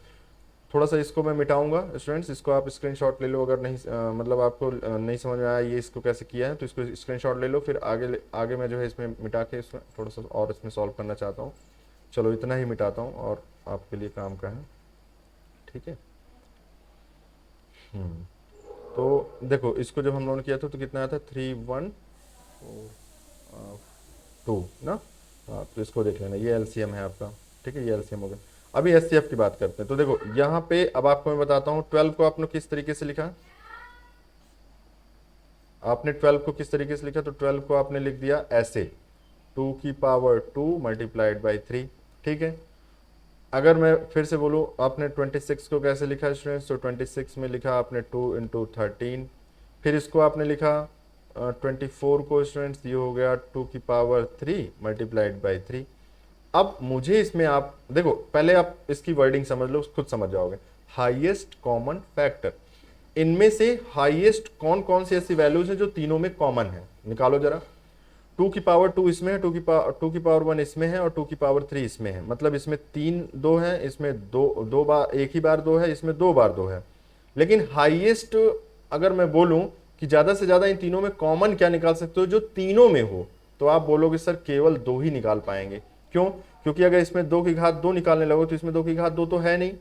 थोड़ा सा इसको मैं मिटाऊंगा स्टूडेंट्स, इसको आप स्क्रीनशॉट ले लो अगर नहीं मतलब आपको नहीं समझ में आया ये इसको कैसे किया है तो इसको स्क्रीनशॉट ले लो। फिर आगे मैं जो है इसमें मिटा के इसमें थोड़ा सा और इसमें सॉल्व करना चाहता हूँ। चलो इतना ही मिटाता हूँ और आपके लिए काम का है, ठीक है। तो देखो इसको जब हम लोगों ने किया था तो कितना आया था 3 1 2 ना। हाँ तो इसको देख लेना, ये एलसीएम है आपका, ठीक है, ये एलसीएम हो गया। अभी एचसीएफ की बात करते हैं। तो देखो यहाँ पे अब आपको मैं बताता हूँ 12 को आपने किस तरीके से लिखा, आपने 12 को किस तरीके से लिखा, तो 12 को आपने लिख दिया ऐसे 2 की पावर 2 मल्टीप्लाइड बाई 3, ठीक है। अगर मैं फिर से बोलूँ आपने 26 को कैसे लिखा स्टूडेंट्स, तो 26 में लिखा आपने 2 इंटू 13। फिर इसको आपने लिखा 24 को स्टूडेंट्स, ये हो गया 2 की पावर 3 मल्टीप्लाइड बाई 3। अब मुझे इसमें आप देखो पहले आप इसकी वर्डिंग समझ लो, खुद समझ जाओगे। हाईएस्ट कॉमन फैक्टर, इनमें से हाईएस्ट कौन कौन सी ऐसी वैल्यूज हैं जो तीनों में कॉमन है, निकालो जरा। 2 की पावर 2 इसमें है, 2 की पावर 1 इसमें है और 2 की पावर 3 इसमें है। मतलब इसमें 3 2 है, इसमें दो बार एक ही बार 2 है, इसमें 2 बार 2 है। लेकिन हाईएस्ट अगर मैं बोलूं कि ज्यादा से ज्यादा इन तीनों में कॉमन क्या निकाल सकते हो जो तीनों में हो, तो आप बोलोगे सर केवल 2 ही निकाल पाएंगे। क्यों? क्योंकि अगर इसमें 2 की घात 2 निकालने लगो तो इसमें 2 की घात 2 तो है नहीं।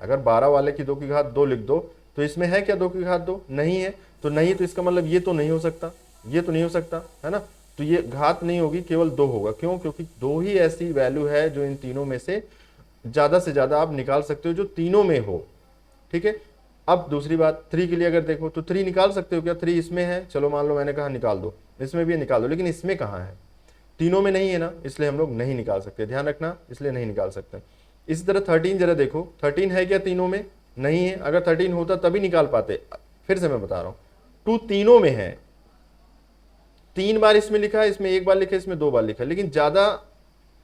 अगर 12 वाले की 2 की घात 2 लिख दो तो इसमें है क्या 2 की घात 2? नहीं है। तो नहीं, तो इसका मतलब ये तो नहीं हो सकता, ये तो नहीं हो सकता, है ना। तो ये घात नहीं होगी, केवल 2 होगा। क्यों? क्योंकि 2 ही ऐसी वैल्यू है जो इन तीनों में से ज्यादा आप निकाल सकते हो जो तीनों में हो, ठीक है। अब दूसरी बात 3 के लिए अगर देखो तो 3 निकाल सकते हो क्या? 3 इसमें है, चलो मान लो मैंने कहा निकाल दो, इसमें भी निकाल दो, लेकिन इसमें कहाँ है? तीनों में नहीं है ना, इसलिए हम लोग नहीं निकाल सकते, ध्यान रखना, इसलिए नहीं निकाल सकते। इसी तरह 13 जरा देखो, 13 है क्या तीनों में? नहीं है। अगर 13 होता तभी निकाल पाते। फिर से मैं बता रहा हूं 2 तीनों में है, 3 बार इसमें लिखा है, इसमें 1 बार लिखा है, इसमें 2 बार लिखा है, लेकिन ज्यादा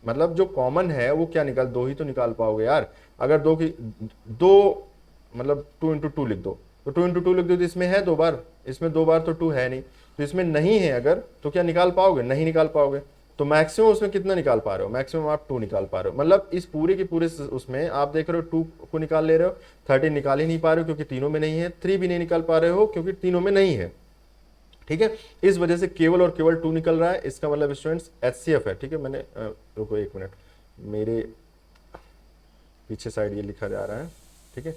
मतलब जो कॉमन है वो क्या निकाल, 2 ही तो निकाल पाओगे यार। अगर 2 की 2 मतलब 2 इंटू 2 लिख दो तो 2 इंटू 2 लिख दो तो इसमें है 2 बार, इसमें 2 बार तो 2 है नहीं, तो इसमें नहीं है अगर, तो क्या निकाल पाओगे? नहीं निकाल पाओगे। तो मैक्सिमम उसमें कितना निकाल पा रहे हो, मैक्सिमम आप 2 निकाल पा रहे हो। मतलब इस पूरे के पूरे उसमें आप देख रहे हो 2 को निकाल ले रहे हो, 13 निकाल ही नहीं पा रहे हो क्योंकि तीनों में नहीं है, 3 भी नहीं निकाल पा रहे हो क्योंकि तीनों में नहीं है। ठीक है, इस वजह से केवल और केवल 2 निकल रहा है। इसका मतलब स्टूडेंट्स HCF है। ठीक है, मैंने रुको एक मिनट, मेरे पीछे साइड ये लिखा जा रहा है। ठीक है,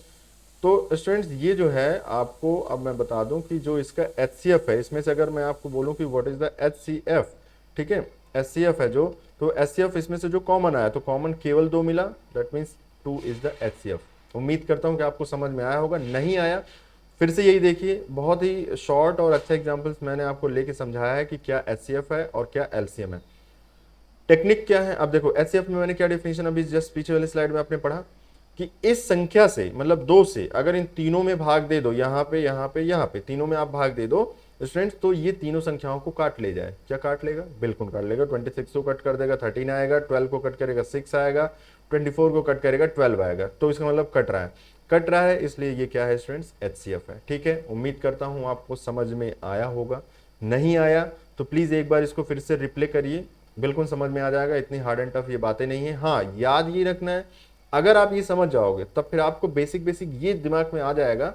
तो स्टूडेंट्स ये जो है आपको अब मैं बता दूं कि जो इसका HCF है, इसमें से अगर मैं आपको बोलूं कि व्हाट इज द HCF, ठीक है, HCF है जो, तो HCF इसमें से जो कॉमन आया, तो कॉमन केवल 2 मिला, that means 2 is the HCF। उम्मीद करता हूं कि आपको समझ में आया होगा। नहीं आया फिर से यही देखिए, बहुत ही शॉर्ट और अच्छा एग्जाम्पल्स मैंने आपको लेके समझाया है कि क्या HCF है और क्या LCM है। टेक्निक क्या है, अब देखो HCF में मैंने क्या डेफिनेशन अभी जस्ट पीछे वाली स्लाइड में आपने पढ़ा कि इस संख्या से मतलब 2 से अगर इन तीनों में भाग दे दो, यहाँ पे यहाँ पे यहाँ पे तीनों में आप भाग दे दो स्टूडेंट्स, तो ये तीनों संख्याओं को काट ले जाए। क्या काट लेगा, बिल्कुल काट लेगा। 26 को कट कर देगा 13 आएगा, 12 को कट करेगा 6 आएगा, 24 को कट करेगा 12 आएगा। तो इसका मतलब कट रहा है, इसलिए ये क्या है स्टूडेंट्स, HCF है। ठीक है, उम्मीद करता हूं आपको समझ में आया होगा। नहीं आया तो प्लीज एक बार इसको फिर से रिप्ले करिए, बिल्कुल समझ में आ जाएगा। इतनी हार्ड एंड टफ ये बातें नहीं है। हाँ, याद ये रखना है, अगर आप ये समझ जाओगे तब फिर आपको बेसिक ये दिमाग में आ जाएगा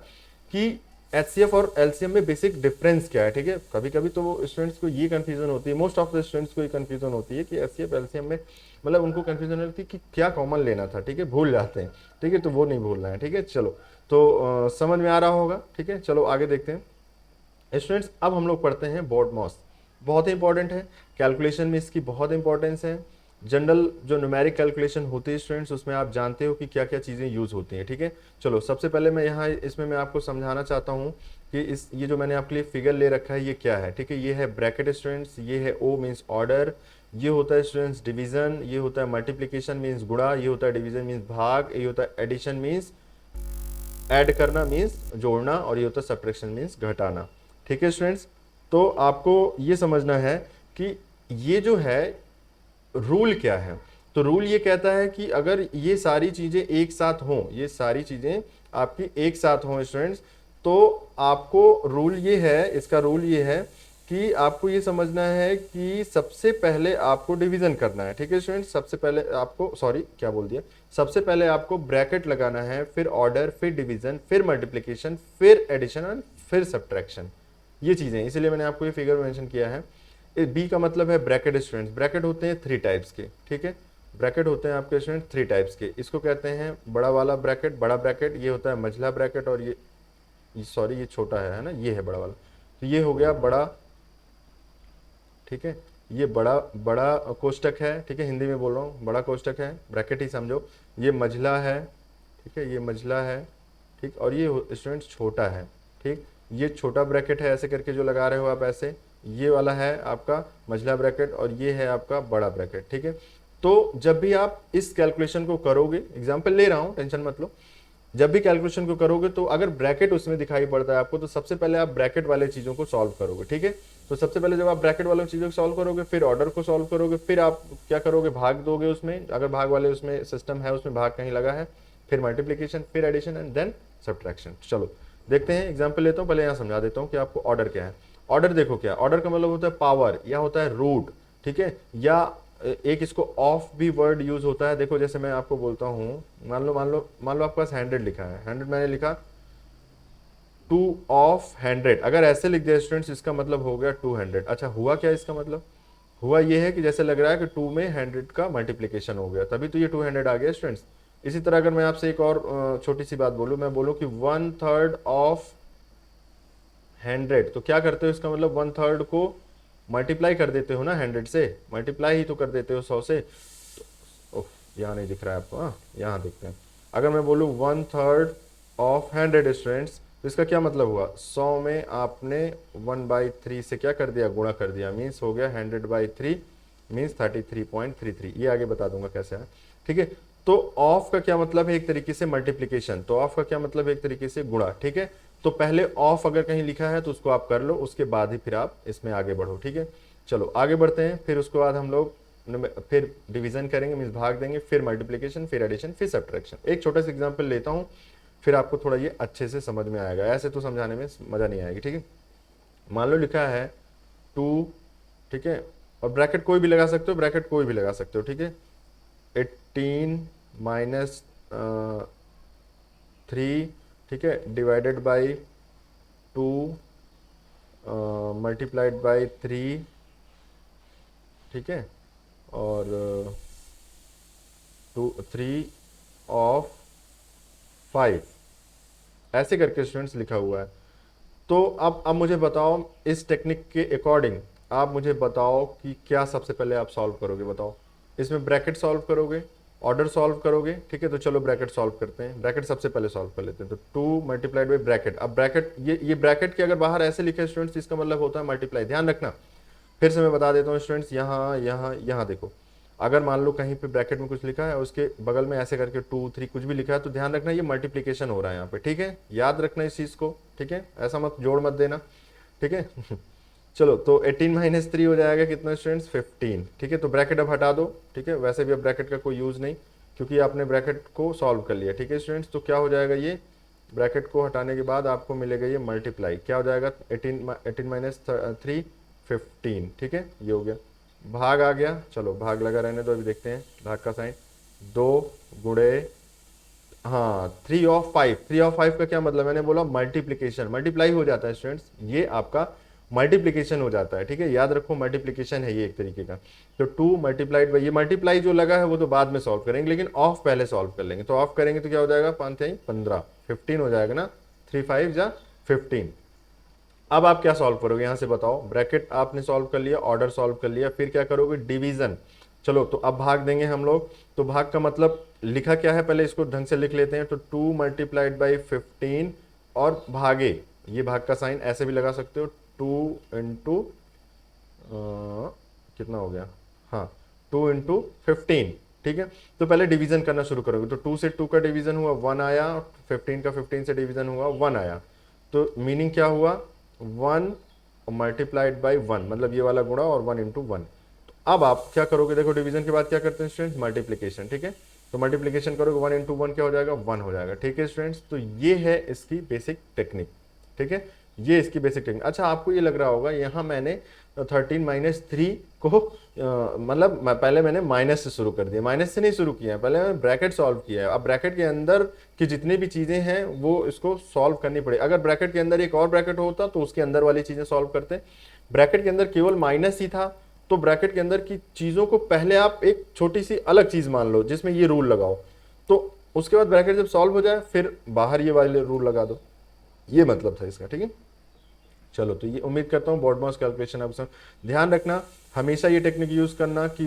कि HCF और LCM में बेसिक डिफरेंस क्या है। ठीक है, कभी कभी तो स्टूडेंट्स को ये कंफ्यूजन होती है, मोस्ट ऑफ द स्टूडेंट्स को ये कंफ्यूजन होती है कि HCF LCM में मतलब उनको कंफ्यूजन होती है कि क्या कॉमन लेना था। ठीक है, भूल जाते हैं। ठीक है, तो वो नहीं भूलना है। ठीक है, चलो तो समझ में आ रहा होगा। ठीक है, चलो आगे देखते हैं स्टूडेंट्स। अब हम लोग पढ़ते हैं बोर्ड मॉस, बहुत ही इंपॉर्टेंट है, कैलकुलेशन में इसकी बहुत इंपॉर्टेंस है। जनरल जो न्यूमेरिक कैलकुलेशन होती है स्टूडेंट्स, उसमें आप जानते हो कि क्या क्या चीज़ें यूज़ होती हैं। ठीक है, चलो सबसे पहले मैं यहाँ इसमें मैं आपको समझाना चाहता हूँ कि ये जो मैंने आपके लिए फिगर ले रखा है ये क्या है। ठीक है, ये है ब्रैकेट स्टूडेंट्स, ये है O मीन्स ऑर्डर, ये होता है स्टूडेंट्स डिवीजन, ये होता है मल्टीप्लीकेशन मीन्स गुणा, ये होता है डिवीजन मीन्स भाग, ये होता है एडिशन मीन्स ऐड करना मीन्स जोड़ना, और ये होता है सब्ट्रैक्शन मीन्स घटाना। ठीक है स्टूडेंट्स, तो आपको ये समझना है कि ये जो है रूल क्या है। तो रूल ये कहता है कि अगर ये सारी चीजें एक साथ हों, ये सारी चीजें आपकी एक साथ हों स्टूडेंट्स, तो आपको रूल ये है, इसका रूल ये है कि आपको ये समझना है कि सबसे पहले आपको डिवीजन करना है। ठीक है स्टूडेंट्स, सबसे पहले आपको, सॉरी क्या बोल दिया, सबसे पहले आपको ब्रैकेट लगाना है, फिर ऑर्डर, फिर डिवीजन, फिर मल्टीप्लीकेशन, फिर एडिशन और फिर सब्ट्रैक्शन। ये चीजें, इसलिए मैंने आपको ये फिगर मेंशन किया है। बी का मतलब है ब्रैकेट स्टूडेंट्स। ब्रैकेट होते हैं 3 टाइप्स के। ठीक है, ब्रैकेट होते हैं आपके स्टूडेंट 3 टाइप्स के। इसको कहते हैं बड़ा वाला ब्रैकेट, बड़ा ब्रैकेट, ये होता है मझला ब्रैकेट, और ये सॉरी ये छोटा है ना, ये है बड़ा वाला। तो ये हो गया बड़ा, ठीक है, ये बड़ा बड़ा कोष्टक है। ठीक है, हिंदी में बोल रहा हूँ, बड़ा कोष्टक है, ब्रैकेट ही समझो। ये मझला है, ठीक है, ये मझला है, ठीक, और ये स्टूडेंट्स छोटा है। ठीक, ये छोटा ब्रैकेट है, ऐसे करके जो लगा रहे हो आप ऐसे, ये वाला है आपका मझला ब्रैकेट, और ये है आपका बड़ा ब्रैकेट। ठीक है, तो जब भी आप इस कैलकुलेशन को करोगे, एग्जाम्पल ले रहा हूं, टेंशन मत लो, जब भी कैलकुलेशन को करोगे तो अगर ब्रैकेट उसमें दिखाई पड़ता है आपको, तो सबसे पहले आप ब्रैकेट वाले चीजों को सॉल्व करोगे। ठीक है, तो सबसे पहले जब आप ब्रैकेट वाले चीजों को सॉल्व करोगे, फिर ऑर्डर को सॉल्व करोगे, फिर आप क्या करोगे, भाग दोगे उसमें, अगर भाग वाले उसमें सिस्टम है, उसमें भाग कहीं लगा है, फिर मल्टीप्लीकेशन, फिर एडिशन एंड देन सब्ट्रैक्शन। चलो देखते हैं, एग्जाम्पल लेता हूँ, पहले यहाँ समझा देता हूँ कि आपको ऑर्डर क्या है। ऑर्डर देखो क्या, ऑर्डर का मतलब होता है पावर या होता है रूट। ठीक है, या एक इसको ऑफ भी वर्ड यूज होता है। देखो जैसे मैं आपको बोलता हूँ, मान लो आपके पास 100 लिखा है, 100 मैंने लिखा 2 ऑफ 100, अगर ऐसे लिख दिया स्टूडेंट्स, इसका मतलब हो गया 200। अच्छा, हुआ क्या इसका मतलब, हुआ ये है कि जैसे लग रहा है कि 2 में 100 का मल्टीप्लीकेशन हो गया, तभी तो ये 200 आ गया स्टूडेंट्स। इसी तरह अगर मैं आपसे एक और छोटी सी बात बोलूं, मैं बोलूं कि 1/3 ऑफ 100, तो क्या करते हो, इसका मतलब 1/3 को मल्टीप्लाई कर देते हो ना 100 से, मल्टीप्लाई ही तो कर देते हो 100 से। तो यहाँ नहीं दिख रहा है आपको, हाँ यहाँ देखते हैं। अगर मैं बोलूँ 1/3 ऑफ 100 स्टूडेंट्स, तो इसका क्या मतलब हुआ, 100 में आपने 1/3 से क्या कर दिया, गुणा कर दिया, मीन्स हो गया 100/3 मीन्स 33.33। ये आगे बता दूंगा कैसे है। ठीक है, तो ऑफ का क्या मतलब है, एक तरीके से मल्टीप्लीकेशन, तो ऑफ का क्या मतलब है, एक तरीके से गुणा। ठीक है, तो पहले ऑफ अगर कहीं लिखा है तो उसको आप कर लो, उसके बाद ही फिर आप इसमें आगे बढ़ो। ठीक है, चलो आगे बढ़ते हैं। फिर उसके बाद हम लोग फिर डिवीजन करेंगे, मीन्स भाग देंगे, फिर मल्टीप्लीकेशन, फिर एडिशन, फिर सब्ट्रैक्शन। एक छोटा सा एग्जांपल लेता हूं, फिर आपको थोड़ा ये अच्छे से समझ में आएगा, ऐसे तो समझाने में मजा नहीं आएगी। ठीक है, मान लो लिखा है 2, ठीक है, और ब्रैकेट कोई भी लगा सकते हो, ब्रैकेट कोई भी लगा सकते हो, ठीक है। 18 माइनस 3, ठीक है, डिवाइडेड बाई 2 मल्टीप्लाइड बाई 3, ठीक है, और 3 ऑफ 5, ऐसे करके स्टूडेंट्स लिखा हुआ है। तो अब मुझे बताओ इस टेक्निक के अकॉर्डिंग, आप मुझे बताओ कि क्या सबसे पहले आप सॉल्व करोगे, बताओ। इसमें ब्रैकेट सॉल्व करोगे, ऑर्डर सॉल्व करोगे, ठीक है। तो चलो ब्रैकेट सॉल्व करते हैं, ब्रैकेट सबसे पहले सॉल्व कर लेते हैं। तो 2 मल्टीप्लाइड बाई ब्रैकेट, अब ब्रैकेट ये ब्रैकेट के अगर बाहर ऐसे लिखे स्टूडेंट्स, इसका मतलब होता है मल्टीप्लाई। ध्यान रखना, फिर से मैं बता देता हूँ स्टूडेंट्स, यहाँ यहाँ यहाँ देखो, अगर मान लो कहीं पे ब्रैकेट में कुछ लिखा है, उसके बगल में ऐसे करके 2 3 कुछ भी लिखा है, तो ध्यान रखना ये मल्टीप्लीकेशन हो रहा है यहाँ पे, ठीक है। याद रखना इस चीज़ को, ठीक है, ऐसा मत जोड़ मत देना, ठीक है। चलो, तो 18 माइनस 3 हो जाएगा कितना स्टूडेंट्स, 15, ठीक है। तो ब्रैकेट अब हटा दो, ठीक है, वैसे भी अब ब्रैकेट का कोई यूज़ नहीं, क्योंकि आपने ब्रैकेट को सॉल्व कर लिया, ठीक है स्टूडेंट्स। तो क्या हो जाएगा, ये ब्रैकेट को हटाने के बाद आपको मिलेगा ये मल्टीप्लाई, क्या हो जाएगा, 18 माइनस 3 15, ठीक है, ये हो गया। भाग आ गया, चलो भाग लगा रहने दो, अभी देखते हैं भाग का साइन। 2 गुणे, हाँ 3 ऑफ 5, 3 ऑफ 5 का क्या मतलब, मैंने बोला मल्टीप्लीकेशन, मल्टीप्लाई हो जाता है स्टूडेंट्स, ये आपका मल्टीप्लीकेशन हो जाता है, ठीक है, याद रखो मल्टीप्लीकेशन है ये एक तरीके का। तो 2 मल्टीप्लाइड बाई, ये मल्टीप्लाई जो लगा है वो तो बाद में सॉल्व करेंगे, लेकिन ऑफ पहले सॉल्व कर लेंगे। तो ऑफ करेंगे तो क्या हो जाएगा, 5 15, 15 हो जाएगा ना, 3 5 जा 15। अब आप क्या सॉल्व करोगे, यहां से बताओ। ब्रैकेट आपने सॉल्व कर लिया, ऑर्डर सॉल्व कर लिया, फिर क्या करोगे, डिवीजन। चलो, तो अब भाग देंगे हम लोग। तो भाग का मतलब लिखा क्या है, पहले इसको ढंग से लिख लेते हैं। तो 2 मल्टीप्लाइड बाई 15 और भागे, ये भाग का साइन ऐसे भी लगा सकते हो, 2 इंटू कितना हो गया, हाँ 2 इंटू 15, ठीक है। तो पहले डिवीजन करना शुरू करोगे, तो 2 से 2 का डिवीजन हुआ 1 आया, 15 का 15 से डिवीजन हुआ 1 आया। तो मीनिंग क्या हुआ, 1 मल्टीप्लाइड बाई 1, मतलब ये वाला गुणा और 1 इंटू 1। तो अब आप क्या करोगे, देखो डिवीजन के बाद क्या करते हैं स्टूडेंट्स, मल्टीप्लीकेशन, ठीक है। तो मल्टीप्लीकेशन करोगे, 1 इंटू 1 क्या हो जाएगा, 1 हो जाएगा, ठीक है स्टूडेंट्स। तो ये है इसकी बेसिक टेक्निक, ठीक है, ये इसकी बेसिक टेक्निक। अच्छा, आपको ये लग रहा होगा यहाँ मैंने 13 माइनस 3 को मतलब पहले मैंने माइनस से शुरू कर दिया, माइनस से नहीं शुरू किया है, पहले मैंने ब्रैकेट सॉल्व किया है। अब ब्रैकेट के अंदर की जितनी भी चीज़ें हैं वो इसको सॉल्व करनी पड़े। अगर ब्रैकेट के अंदर एक और ब्रैकेट होता तो उसके अंदर वाली चीज़ें सॉल्व करते। ब्रैकेट के अंदर केवल माइनस ही था, तो ब्रैकेट के अंदर की चीज़ों को पहले आप एक छोटी सी अलग चीज़ मान लो जिसमें ये रूल लगाओ, तो उसके बाद ब्रैकेट जब सॉल्व हो जाए फिर बाहर ये वाले रूल लगा दो, ये मतलब था इसका, ठीक है। चलो, तो ये उम्मीद करता हूँ बॉडमॉस कैलकुलेशन आप सब ध्यान रखना, हमेशा ये टेक्निक यूज करना कि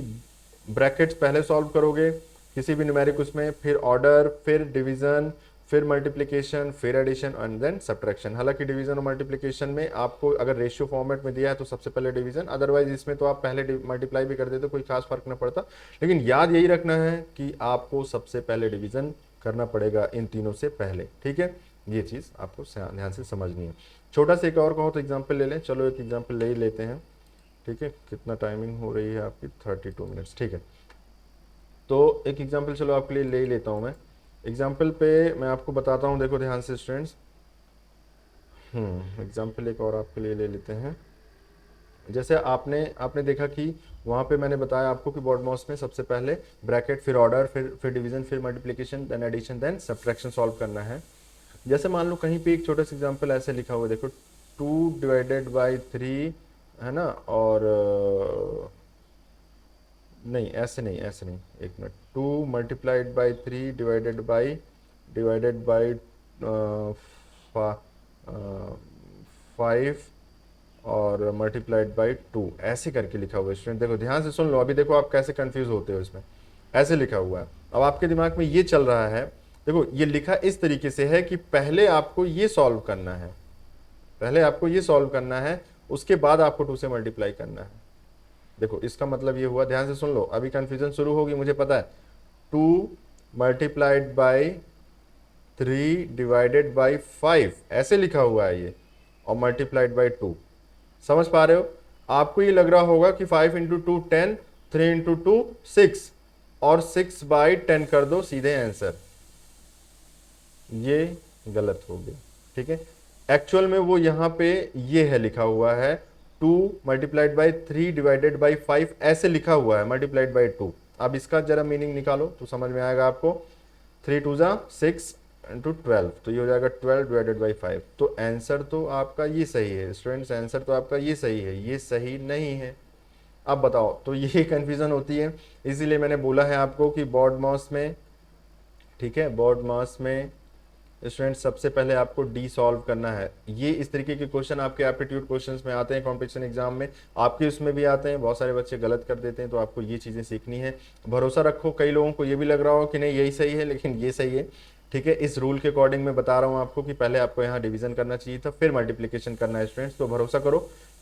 ब्रैकेट्स पहले सॉल्व करोगे किसी भी न्यूमेरिक उसमें, फिर ऑर्डर, फिर डिवीजन, फिर मल्टीप्लिकेशन, फिर एडिशन एंड देन सब्ट्रैक्शन। हालांकि डिवीजन और मल्टीप्लिकेशन में आपको अगर रेशियो फॉर्मेट में दिया है तो सबसे पहले डिवीजन, अदरवाइज इसमें तो आप पहले मल्टीप्लाई भी कर देते, कोई खास फर्क ना पड़ता। लेकिन याद यही रखना है कि आपको सबसे पहले डिवीजन करना पड़ेगा इन तीनों से पहले, ठीक है। ये चीज़ आपको ध्यान से समझनी है। छोटा सा एक और कहो तो एग्जाम्पल ले लें, चलो एक एग्जाम्पल ले ही लेते हैं, ठीक है। कितना टाइमिंग हो रही है आपकी, 32 मिनट्स, ठीक है। तो एक एग्जाम्पल चलो आपके लिए ले ही लेता हूँ मैं। एग्जाम्पल पे मैं आपको बताता हूँ, देखो ध्यान से स्टूडेंट्स। एग्जाम्पल एक और आपके लिए ले लेते हैं। जैसे आपने आपने देखा कि वहाँ पे मैंने बताया आपको कि बॉडमॉस में सबसे पहले ब्रैकेट, फिर ऑर्डर, फिर डिवीजन, फिर multiplication, then addition, then subtraction solve करना है। जैसे मान लो कहीं पे एक छोटा सा एग्जाम्पल ऐसे लिखा हुआ है, देखो 2 डिवाइडेड बाई 3 है ना, और नहीं ऐसे नहीं, ऐसे नहीं, एक minute, 2 multiplied by 3 divided by 5 और मल्टीप्लाइड बाई 2, ऐसे करके लिखा हुआ है स्टूडेंट। देखो ध्यान से सुन लो, अभी देखो आप कैसे कंफ्यूज होते हो इसमें, ऐसे लिखा हुआ है। अब आपके दिमाग में ये चल रहा है, देखो ये लिखा इस तरीके से है कि पहले आपको ये सॉल्व करना है, पहले आपको ये सॉल्व करना है, उसके बाद आपको 2 से मल्टीप्लाई करना है। देखो इसका मतलब ये हुआ, ध्यान से सुन लो, अभी कंफ्यूजन शुरू होगी मुझे पता है। 2 मल्टीप्लाइड बाई 3 डिवाइडेड बाई 5 ऐसे लिखा हुआ है ये, और मल्टीप्लाइड बाई 2, समझ पा रहे हो। आपको ये लग रहा होगा कि 5 इंटू 2 10, 3 इंटू 2 6, और 6 बाई 10 कर दो सीधे आंसर, ये गलत हो गया, ठीक है। एक्चुअल में वो यहाँ पे ये है लिखा हुआ है 2 मल्टीप्लाइड बाई 3 डिवाइडेड बाई 5 ऐसे लिखा हुआ है, मल्टीप्लाइड बाई 2। अब इसका जरा मीनिंग निकालो तो समझ में आएगा आपको। 3 2 जा 6 इंटू 12, तो ये हो जाएगा 12 डिवाइडेड बाई 5। तो आंसर तो आपका ये सही है स्टूडेंट्स, आंसर तो आपका ये सही है, ये सही नहीं है। अब बताओ, तो ये कंफ्यूजन होती है, इसीलिए मैंने बोला है आपको कि बोर्ड मास में, ठीक है, बोर्ड मास में स्टूडेंट्स सबसे पहले आपको डी सॉल्व करना है। ये इस तरीके के क्वेश्चन आपके एप्टीट्यूड क्वेश्चंस में आते हैं, कंपटीशन एग्जाम में, आपके उसमें भी आते हैं, बहुत सारे बच्चे गलत कर देते हैं, तो आपको ये चीज़ें सीखनी है। भरोसा रखो, कई लोगों को ये भी लग रहा हो कि नहीं यही सही है, लेकिन ये सही है, ठीक है। इस रूल के अकॉर्डिंग मैं बता रहा हूँ आपको कि पहले आपको यहाँ डिवीजन करना चाहिए था, फिर मल्टीप्लीकेशन करना है स्टूडेंट्स। तो भरोसा करो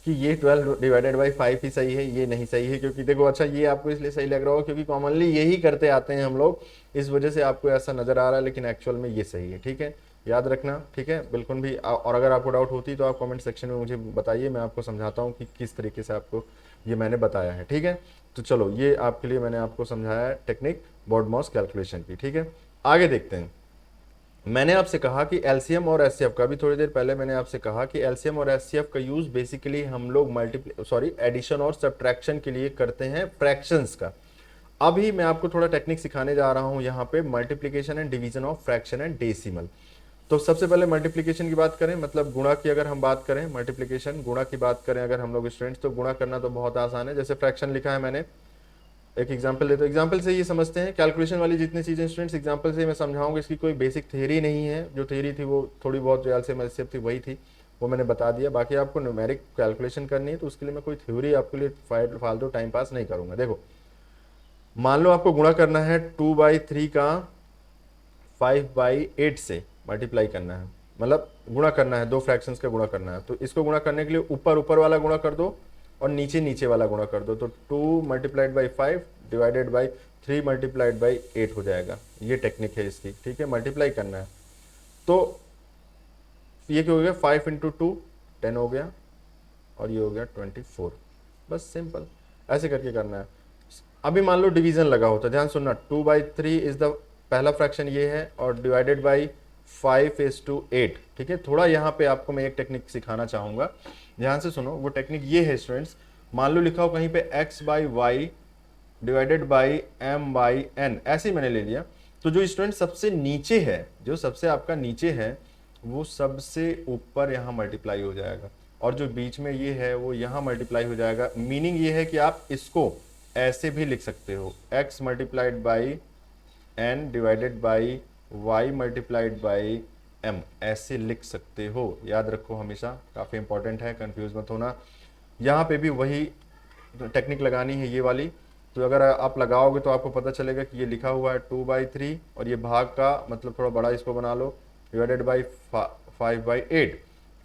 कि ये 12 डिवाइडेड बाई 5 ही सही है, ये नहीं सही है। क्योंकि देखो, अच्छा ये आपको इसलिए सही लग रहा हो क्योंकि कॉमनली यही करते आते हैं हम लोग, इस वजह से आपको ऐसा नजर आ रहा है, लेकिन एक्चुअल में ये सही है, ठीक है, याद रखना, ठीक है, बिल्कुल भी। और अगर आपको डाउट होती तो आप कमेंट सेक्शन में मुझे बताइए, मैं आपको समझाता हूँ कि किस तरीके से आपको ये मैंने बताया है, ठीक है। तो चलो, ये आपके लिए मैंने आपको समझाया है टेक्निक बोर्ड मास कैलकुलेशन की, ठीक है। आगे देखते हैं। मैंने आपसे कहा कि एलसीएम और एचसीएफ का, भी थोड़ी देर पहले मैंने आपसे कहा कि एलसीएम और एचसीएफ का यूज बेसिकली हम लोग एडिशन और सब्ट्रैक्शन के लिए करते हैं फ्रैक्शंस का। अभी मैं आपको थोड़ा टेक्निक सिखाने जा रहा हूं यहाँ पे, multiplication and division of fraction and decimal. तो सबसे पहले मल्टीप्लीकेशन की बात करें, मतलब गुणा की अगर हम बात करें, मल्टीप्लीकेशन गुणा की बात करें अगर हम लोग स्टूडेंट्स, तो गुणा करना तो बहुत आसान है। जैसे फ्रैक्शन लिखा है मैंने, एक एग्जांपल देते हैं, एग्जांपल से ये समझते हैं। कैलकुलेशन वाली जितनी चीजें स्टूडेंट्स एग्जांपल से मैं समझाऊंगा, इसकी कोई बेसिक थ्योरी नहीं है, जो थ्योरी थी वो थोड़ी बहुत जो एलसीएम एचसीएफ थी वही थी, वो मैंने बता दिया। बाकी आपको न्यूमेरिक कैलकुलेशन करनी है तो उसके लिए मैं कोई थ्योरी आपके लिए फालतू टाइम पास नहीं करूंगा। देखो, मान लो आपको गुणा करना है 2/3 का 5/8 से मल्टीप्लाई करना है, मतलब गुणा करना है, दो फ्रैक्शंस का गुणा करना है। तो इसको गुणा करने के लिए ऊपर ऊपर वाला गुणा कर दो और नीचे नीचे वाला गुणा कर दो। तो 2 multiplied by 5 divided by 3 multiplied by 8 हो जाएगा। ये टेक्निक है इसकी, ठीक है, मल्टीप्लाई करना है। तो ये क्या हो गया, 5 इंटू 2 10 हो गया, और ये हो गया 24। बस सिंपल ऐसे करके करना है। अभी मान लो डिवीजन लगा होता, ध्यान सुनना, 2/3 इज द पहला फ्रैक्शन ये है, और डिवाइडेड बाई 5:8, ठीक है। थोड़ा यहाँ पे आपको मैं एक टेक्निक सिखाना चाहूंगा, ध्यान से सुनो। वो टेक्निक ये है स्टूडेंट्स, मान लो लिखा हो कहीं पे x/y डिवाइडेड बाई m/n, ऐसे ही मैंने ले लिया। तो जो स्टूडेंट सबसे नीचे है, जो सबसे आपका नीचे है, वो सबसे ऊपर यहाँ मल्टीप्लाई हो जाएगा, और जो बीच में ये है वो यहाँ मल्टीप्लाई हो जाएगा। मीनिंग ये है कि आप इसको ऐसे भी लिख सकते हो, x multiplied by n divided by y multiplied by m, ऐसे लिख सकते हो। याद रखो हमेशा, काफ़ी इंपॉर्टेंट है, कंफ्यूज मत होना। यहाँ पे भी वही टेक्निक लगानी है, ये वाली। तो अगर आप लगाओगे तो आपको पता चलेगा कि ये लिखा हुआ है 2/3, और ये भाग का मतलब थोड़ा बड़ा इसको बना लो, डिवाइडेड बाई 5/8।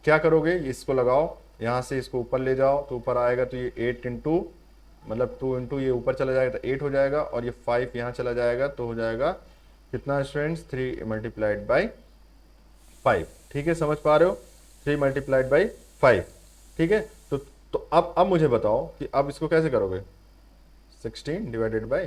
क्या करोगे, इसको लगाओ, यहाँ से इसको ऊपर ले जाओ तो ऊपर आएगा, तो ये 8 इंटू मतलब 2 इंटू ये ऊपर चला जाएगा तो 8 हो जाएगा, और ये 5 यहाँ चला जाएगा तो हो जाएगा कितना स्टूडेंट्स, 3 मल्टीप्लाइड बाई 5, ठीक है, समझ पा रहे हो, 3 मल्टीप्लाइड बाई 5, ठीक है। तो अब मुझे बताओ कि अब इसको कैसे करोगे, 16 डिवाइडेड बाई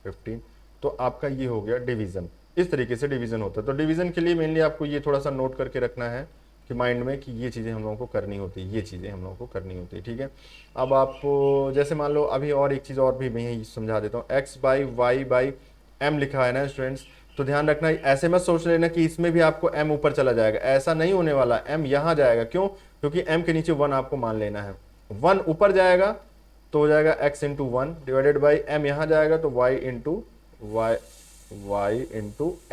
15, तो आपका ये हो गया डिवीजन। इस तरीके से डिवीजन होता है। तो डिवीजन के लिए मेनली आपको ये थोड़ा सा नोट करके रखना है कि माइंड में कि ये चीज़ें हम लोगों को करनी होती है, ये चीज़ें हम लोगों को करनी होती है, ठीक है। अब आपको जैसे मान लो अभी और एक चीज़ और भी मैं यही समझा देता हूँ, x/y/m लिखा है ना स्टूडेंट्स, तो ध्यान रखना, ऐसे मत सोच लेना कि इसमें भी आपको m ऊपर चला जाएगा, ऐसा नहीं होने वाला। m यहाँ जाएगा, क्यों, क्योंकि m के नीचे 1 आपको मान लेना है। 1 ऊपर जाएगा तो हो जाएगा x into 1 divided by m, यहाँ जाएगा तो y इंटू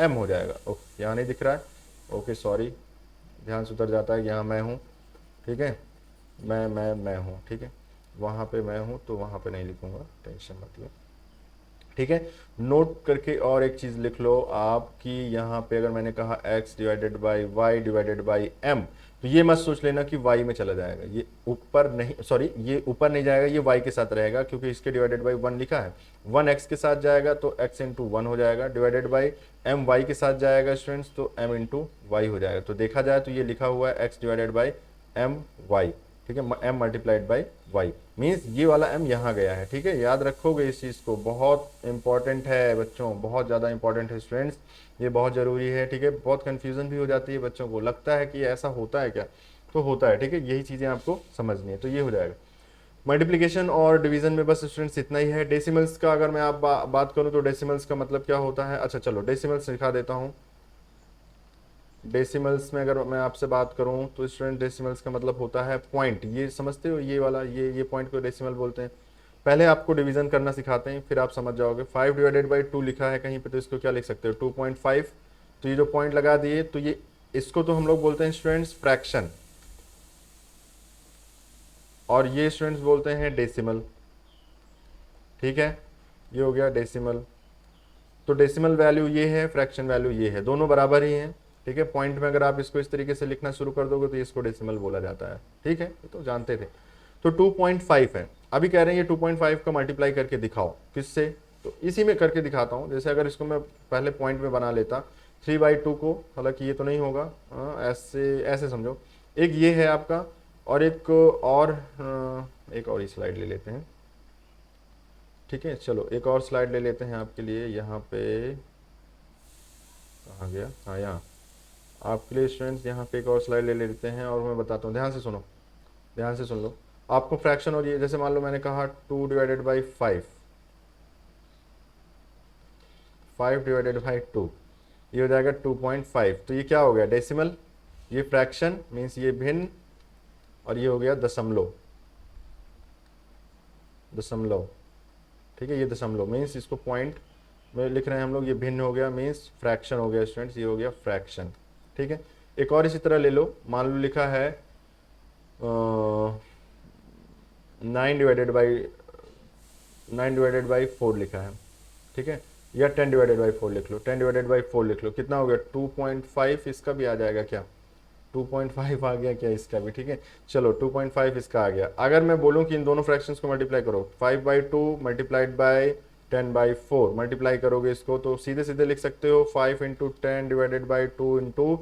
m हो जाएगा। ओके, यहाँ नहीं दिख रहा है, ओके सॉरी, ध्यान से उतर जाता है, यहाँ मैं हूँ, ठीक है, मैं हूँ, ठीक है, वहाँ पे मैं हूँ तो वहाँ पे नहीं लिखूंगा, टेंशन मत लो, ठीक है। नोट करके और एक चीज़ लिख लो आपकी, यहाँ पे अगर मैंने कहा x divided by y divided by m, तो ये मत सोच लेना कि y में चला जाएगा, ये ऊपर नहीं, सॉरी ये ऊपर नहीं जाएगा, ये y के साथ रहेगा, क्योंकि इसके डिवाइडेड बाई 1 लिखा है। 1 x के साथ जाएगा तो x इंटू 1 हो जाएगा, डिवाइडेड बाई m y के साथ जाएगा स्टूडेंट्स तो m इंटू वाई हो जाएगा। तो देखा जाए तो ये लिखा हुआ है x divided by m y, ठीक है, m multiplied by y, means ये वाला m यहाँ गया है, ठीक है। याद रखोगे इस चीज़ को, बहुत इंपॉर्टेंट है बच्चों, बहुत ज़्यादा इंपॉर्टेंट है स्टूडेंट्स, ये बहुत ज़रूरी है, ठीक है। बहुत कन्फ्यूज़न भी हो जाती है बच्चों को, लगता है कि ऐसा होता है क्या, तो होता है, ठीक है। यही चीज़ें आपको समझनी है, तो ये हो जाएगा। मल्टीप्लिकेशन और डिवीजन में बस स्टूडेंट्स इतना ही है। डेसिमल्स का अगर मैं आप बात करूं तो डेसिमल्स का मतलब क्या होता है, अच्छा चलो डेसिमल्स दिखा देता हूं। डेसिमल्स में अगर मैं आपसे बात करूं तो स्टूडेंट डेसिमल्स का मतलब होता है पॉइंट, ये समझते हो, ये वाला ये पॉइंट को डेसिमल बोलते हैं। पहले आपको डिवीजन करना सिखाते हैं, फिर आप समझ जाओगे। 5/2 लिखा है कहीं पे, तो इसको क्या लिख सकते हो, 2.5। तो ये जो पॉइंट लगा दिए, तो ये इसको तो हम लोग बोलते हैं स्टूडेंट्स फ्रैक्शन, और ये स्टूडेंट्स बोलते हैं डेसिमल, ठीक है। ये हो गया डेसिमल। तो डेसिमल वैल्यू ये है, फ्रैक्शन वैल्यू ये है, दोनों बराबर ही हैं, ठीक है। पॉइंट में अगर आप इसको इस तरीके से लिखना शुरू कर दोगे तो इसको डेसिमल बोला जाता है, ठीक है, ये तो जानते थे। तो 2.5 है। अभी कह रहे हैं ये 2.5 का मल्टीप्लाई करके दिखाओ, किससे, तो इसी में करके दिखाता हूँ। जैसे अगर इसको मैं पहले पॉइंट में बना लेता 3/2 को, हालांकि ये तो नहीं होगा, ऐसे ऐसे समझो। एक ये है आपका, और एक और ही स्लाइड ले लेते हैं, ठीक है। चलो एक और स्लाइड ले लेते हैं आपके लिए, यहाँ पे कहाँ गया, हाँ यहाँ आपके लिए स्टूडेंट्स, यहाँ पे एक और स्लाइड ले लेते हैं और मैं बताता हूँ, ध्यान से सुनो, ध्यान से सुन लो। आपको फ्रैक्शन, और ये जैसे मान लो मैंने कहा 2/5, 5/2, ये हो जाएगा 2.5। तो ये क्या हो गया, डेसिमल, ये फ्रैक्शन मीन्स ये भिन्न, और ये हो गया दशमलव, दशमलव, ठीक है। ये दशमलव मीन्स इसको पॉइंट में लिख रहे हैं हम लोग, ये भिन्न हो गया मीन्स फ्रैक्शन हो गया स्टूडेंट्स, ये हो गया फ्रैक्शन, ठीक है। एक और इसी तरह ले लो, मान लो लिखा है 9/4 लिखा है, ठीक है, या 10/4 लिख लो, 10/4 लिख लो, कितना हो गया 2.5, इसका भी आ जाएगा क्या, 2.5 आ गया क्या इसका भी, ठीक है। चलो 2.5 इसका आ गया। अगर मैं बोलूं कि इन दोनों फ्रैक्शंस को मल्टीप्लाई करो, 5/2 मल्टीप्लाइड बाय 10/4 मल्टीप्लाई करोगे इसको, तो सीधे सीधे लिख सकते हो 5 × 10/2 ×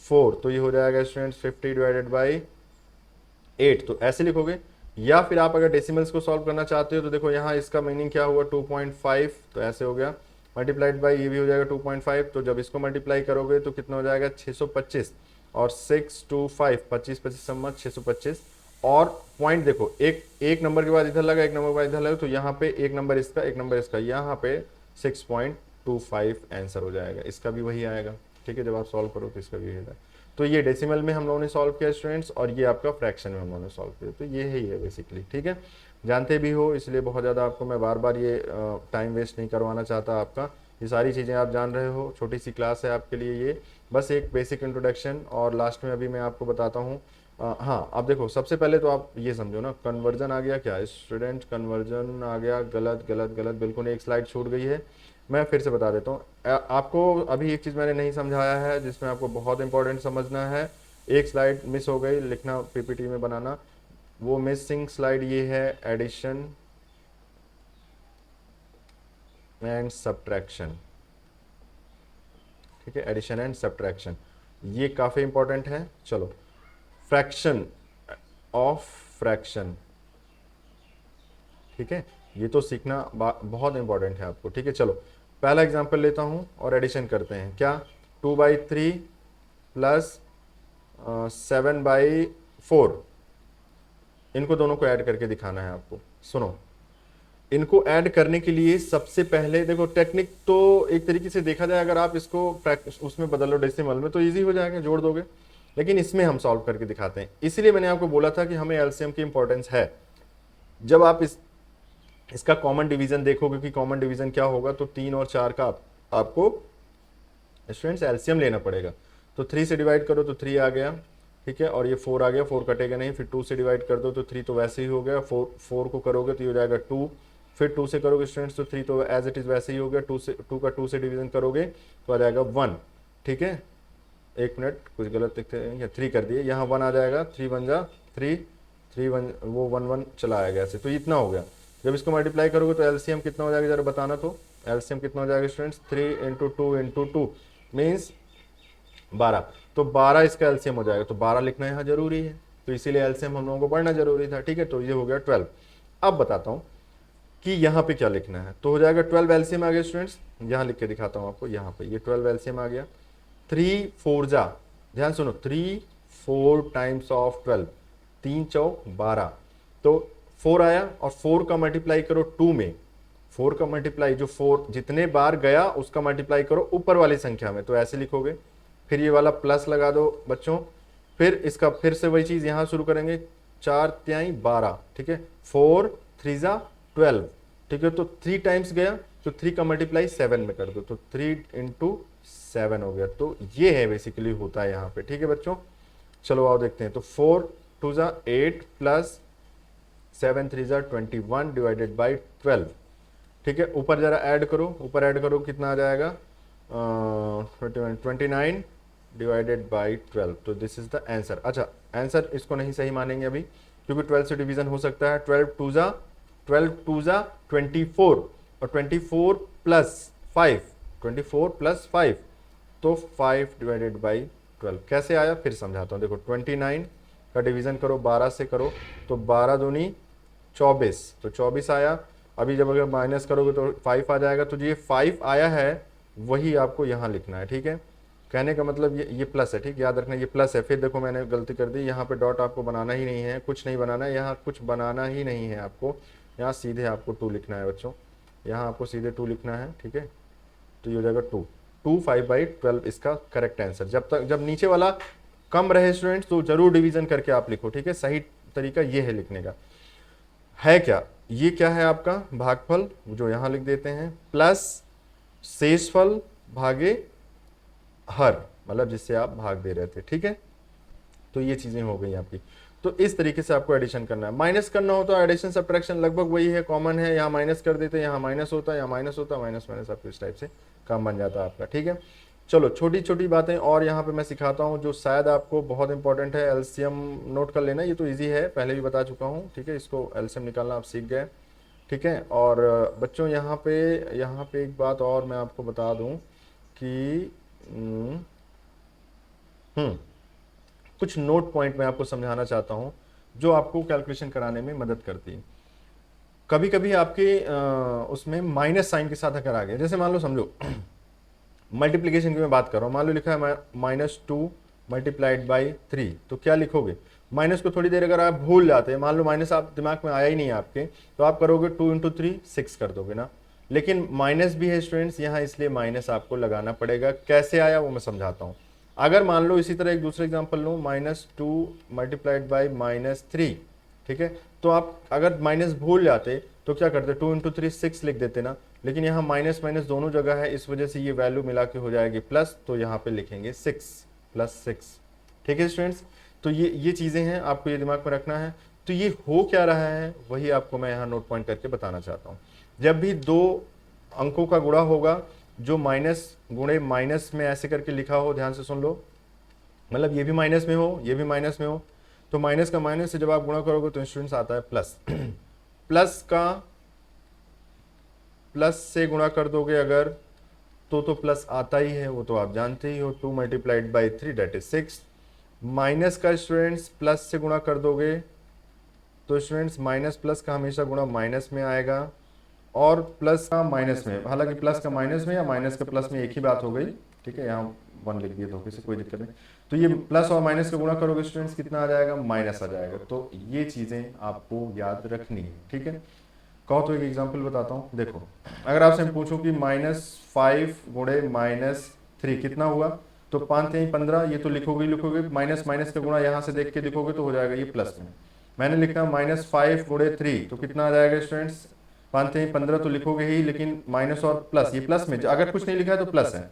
4, तो ये हो जाएगा स्टूडेंट्स 50/8। तो ऐसे लिखोगे, या फिर आप अगर डेसिमल्स को सॉल्व करना चाहते हो तो देखो यहाँ इसका मीनिंग क्या हुआ 2.5, तो ऐसे हो गया, मल्टीप्लाइड बाय ये भी हो जाएगा 2.5। तो जब इसको मल्टीप्लाई करोगे तो कितना हो जाएगा 625, और 6 2 5 25 25 सम्मत 625। और पॉइंट देखो, एक नंबर के बाद इधर लगा, एक नंबर के बाद इधर लगा, तो यहाँ पे एक नंबर इसका, एक नंबर इसका, यहाँ पे 6.25 आंसर हो जाएगा, इसका भी वही आएगा, ठीक है। जब आप सॉल्व करो तो इसका भी है। तो ये डेसिमल में हम लोगों ने सॉल्व किया स्टूडेंट्स, और ये आपका फ्रैक्शन में हम लोगों ने सॉल्व किया, तो ये ही है बेसिकली, ठीक है। जानते भी हो, इसलिए बहुत ज़्यादा आपको मैं बार बार ये टाइम वेस्ट नहीं करवाना चाहता आपका, ये सारी चीज़ें आप जान रहे हो, छोटी सी क्लास है आपके लिए ये, बस एक बेसिक इंट्रोडक्शन। और लास्ट में अभी मैं आपको बताता हूँ, हाँ अब देखो, सबसे पहले तो आप ये समझो ना, कन्वर्जन आ गया क्या स्टूडेंट, कन्वर्जन आ गया, गलत गलत गलत, बिल्कुल एक स्लाइड छूट गई है, मैं फिर से बता देता हूँ आपको। अभी एक चीज़ मैंने नहीं समझाया है जिसमें आपको बहुत इंपॉर्टेंट समझना है, एक स्लाइड मिस हो गई, लिखना पीपीटी में बनाना, वो मिसिंग स्लाइड ये है, एडिशन एंड सब्ट्रैक्शन, ठीक है, एडिशन एंड सब्ट्रैक्शन, ये काफ़ी इंपॉर्टेंट है। चलो फ्रैक्शन ऑफ फ्रैक्शन, ठीक है, ये तो सीखना बहुत इंपॉर्टेंट है आपको, ठीक है। चलो पहला एग्जांपल लेता हूं और एडिशन करते हैं, क्या 2/3 प्लस 7/4, इनको दोनों को ऐड करके दिखाना है आपको। सुनो, इनको ऐड करने के लिए सबसे पहले देखो, टेक्निक तो एक तरीके से देखा जाए, अगर आप इसको उसमें बदल लो डेसिमल में तो इजी हो जाएगा, जोड़ दोगे, लेकिन इसमें हम सॉल्व करके दिखाते हैं। इसीलिए मैंने आपको बोला था कि हमें एलसीएम की इंपॉर्टेंस है। जब आप इसका कॉमन डिवीजन देखोगे कि कॉमन डिवीजन क्या होगा, तो 3 और 4 का आपको स्टूडेंट्स एलसीएम लेना पड़ेगा। तो 3 से डिवाइड करो तो 3 आ गया, ठीक है, और ये 4 आ गया, 4 कटेगा नहीं, फिर 2 से डिवाइड कर दो तो 3 तो वैसे ही हो गया, 4 को करोगे तो ये हो जाएगा 2, फिर 2 से करोगे स्टूडेंट्स तो 3 तो एज इट इज वैसे ही हो गया, 2 से डिवीजन करोगे तो आ जाएगा 1, ठीक है। एक मिनट, कुछ गलत लिखते हैं, या 3 कर दिए, यहाँ 1 आ जाएगा, 3 1 जा 3, 3 1 वो 1 1 चला आएगा ऐसे, तो इतना हो गया। जब इसको मल्टीप्लाई करोगे तो एलसीएम कितना हो जाएगा जरा बताना, तो एलसीएम कितना हो जाएगा स्टूडेंट्स, 3 × 2 × 2 मीन्स 12, तो 12 इसका एलसीएम हो जाएगा, तो 12 लिखना यहाँ जरूरी है, तो इसीलिए एलसीएम हम लोगों को पढ़ना जरूरी था, ठीक है। तो ये हो गया 12। अब बताता हूँ कि यहाँ पे क्या लिखना है, तो हो जाएगा 12 एलसीएम आ गया स्टूडेंट्स, यहाँ लिख के दिखाता हूँ आपको, यहाँ पे ये 12 एलसीएम आ गया, 3 4 जा, ध्यान सुनो, 3 4 टाइम्स ऑफ 12, 3 चौक 12, तो 4 आया और 4 का मल्टीप्लाई करो 2 में, 4 का मल्टीप्लाई जो 4 जितने बार गया उसका मल्टीप्लाई करो ऊपर वाली संख्या में, तो ऐसे लिखोगे। फिर ये वाला प्लस लगा दो बच्चों, फिर इसका फिर से वही चीज यहां शुरू करेंगे, 4 तिहाई 12, ठीक है, 4 3 12, ठीक है, तो 3 टाइम्स गया तो 3 का मल्टीप्लाई 7 में कर दो, तो 3 इंटू 7 हो गया। तो ये है बेसिकली होता है यहाँ पे, ठीक है बच्चों। चलो आओ देखते हैं, तो 4 2 8 प्लस 7 3 21 डिवाइडेड बाई 12, ठीक है। ऊपर जरा ऐड करो, ऊपर ऐड करो, कितना आ जाएगा 29 डिवाइडेड बाई 12, तो दिस इज द आंसर। अच्छा, आंसर इसको नहीं सही मानेंगे अभी, क्योंकि 12 से डिवीजन हो सकता है। 12 2 24 और 24 प्लस 5, 24 प्लस 5, तो 5 डिवाइडेड बाई 12 कैसे आया फिर समझाता हूँ। देखो 29 का डिवीजन करो 12 से करो, तो 12 दूनी 24, तो 24 आया। अभी जब अगर माइनस करोगे तो 5 आ जाएगा, तो ये 5 आया है वही आपको यहाँ लिखना है, ठीक है। कहने का मतलब ये प्लस है, ठीक, याद रखना ये प्लस है। फिर देखो मैंने गलती कर दी, यहाँ पे डॉट आपको बनाना ही नहीं है, कुछ नहीं बनाना है, यहाँ कुछ बनाना ही नहीं है आपको, यहाँ सीधे आपको 2 लिखना है बच्चों, यहाँ आपको सीधे 2 लिखना है, ठीक है। तो ये हो जाएगा 2 5 बाई 12 इसका करेक्ट आंसर। जब नीचे वाला कम रहे स्टूडेंट्स तो जरूर डिवीजन करके आप लिखो, ठीक है। सही तरीका ये है लिखने का। है क्या, ये क्या है आपका भागफल, जो यहाँ लिख देते हैं, प्लस शेषफल भागे हर, मतलब जिससे आप भाग दे रहे थे, ठीक है। तो ये चीजें हो गई आपकी। तो इस तरीके से आपको एडिशन करना है। माइनस करना हो तो एडिशन सब्ट्रैक्शन लगभग वही है, कॉमन है, यहाँ माइनस कर देते हैं, यहाँ माइनस होता है, यहाँ माइनस होता है, माइनस माइनस आपको इस टाइप से काम बन जाता है आपका, ठीक है। चलो छोटी छोटी बातें और यहाँ पे मैं सिखाता हूँ जो शायद आपको बहुत इंपॉर्टेंट है। एलसीएम नोट कर लेना, ये तो ईजी है, पहले भी बता चुका हूँ, ठीक है। इसको एलसीएम निकालना आप सीख गए, ठीक है। और बच्चों यहाँ पे एक बात और मैं आपको बता दूँ कि कुछ नोट पॉइंट मैं आपको समझाना चाहता हूं जो आपको कैलकुलेशन कराने में मदद करती है। कभी कभी आपके उसमें माइनस साइन के साथ अगर आ गया, जैसे मान लो समझो मल्टीप्लीकेशन की मैं बात कर रहा हूं, मान लो लिखा है -2 मल्टीप्लाइड बाई 3, तो क्या लिखोगे, माइनस को थोड़ी देर अगर आप भूल जाते हैं, मान लो माइनस आप दिमाग में आया ही नहीं आपके, तो आप करोगे 2 इंटू 3 6 कर दोगे ना। लेकिन माइनस भी है स्टूडेंट्स यहाँ, इसलिए माइनस आपको लगाना पड़ेगा। कैसे आया वो मैं समझाता हूँ। अगर मान लो इसी तरह एक दूसरा एग्जांपल लूँ, -2 मल्टीप्लाइड बाई -3, ठीक है, तो आप अगर माइनस भूल जाते तो क्या करते, 2 इंटू 3 6 लिख देते ना। लेकिन यहाँ माइनस माइनस दोनों जगह है, इस वजह से ये वैल्यू मिला के हो जाएगी प्लस, तो यहाँ पे लिखेंगे 6 + 6, ठीक है स्टूडेंट्स। तो ये चीज़ें हैं, आपको ये दिमाग में रखना है। तो ये हो क्या रहा है वही आपको मैं यहाँ नोट पॉइंट करके बताना चाहता हूँ। जब भी 2 अंकों का गुणा होगा, जो माइनस गुणे माइनस में ऐसे करके लिखा हो, ध्यान से सुन लो, मतलब ये भी माइनस में हो, ये भी माइनस में हो, तो माइनस का माइनस से जब आप गुणा करोगे तो स्टूडेंट्स आता है प्लस। प्लस का प्लस से गुणा कर दोगे अगर, तो प्लस आता ही है, वो तो आप जानते ही हो, 2 multiplied by 3 that is 6। Minus का स्टूडेंट्स प्लस से गुणा कर दोगे तो स्टूडेंट्स माइनस प्लस का हमेशा गुणा माइनस में आएगा, और प्लस का माइनस में, हालांकि प्लस का माइनस में या माइनस का प्लस में एक ही बात हो गई, ठीक है। यहाँ 1 लिख दिए धोखे से, कोई दिक्कत नहीं। तो ये प्लस और माइनस का गुणा करोगे स्टूडेंट्स कितना आ जाएगा, माइनस आ जाएगा। तो ये चीजें आपको याद रखनी है, ठीक है। कहो तो एक एग्जाम्पल बताता हूँ। देखो अगर आपसे मैं पूछूं कि -5 गुणे -3 कितना हुआ, तो 5 3 15, ये तो लिखोगे माइनस माइनस का गुणा यहाँ से देख के लिखोगे तो हो जाएगा ये प्लस में। मैंने लिखा -5 गुणे 3, तो कितना आ जाएगा स्टूडेंट्स, 5 3 15 तो लिखोगे ही, लेकिन माइनस और प्लस, ये प्लस में अगर कुछ नहीं लिखा है तो प्लस है,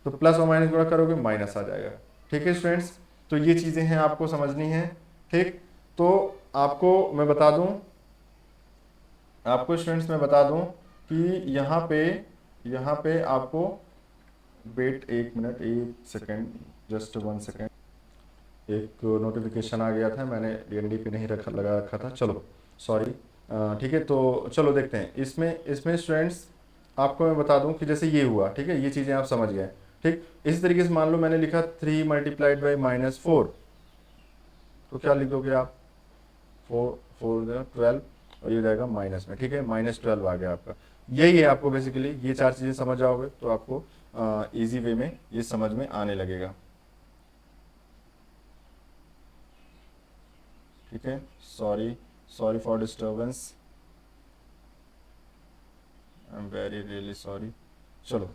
तो प्लस और माइनस गुणा करोगे माइनस आ जाएगा, ठीक है स्टूडेंट्स। तो ये चीजें हैं आपको समझनी है, ठीक। तो आपको मैं बता दूं, आपको स्टूडेंट्स मैं बता दूं कि यहाँ पे आपको, wait 1 minute 1 second, just 1 second, एक नोटिफिकेशन आ गया था, मैंने डीएनडी पे नहीं लगा रखा था, चलो सॉरी, ठीक है। तो चलो देखते हैं इसमें स्टूडेंट्स आपको मैं बता दूं कि जैसे ये हुआ, ठीक है, ये चीज़ें आप समझ गए, ठीक। इसी तरीके से मान लो मैंने लिखा 3 मल्टीप्लाइड बाई -4, तो क्या लिख दोगे आप, 4 12, और ये हो जाएगा माइनस में, ठीक है, -12 आ गया आपका। यही है आपको बेसिकली, ये 4 चीज़ें समझ जाओगे तो आपको ईजी वे में ये समझ में आने लगेगा। ठीक है, sorry for disturbance, I am very really sorry. चलो,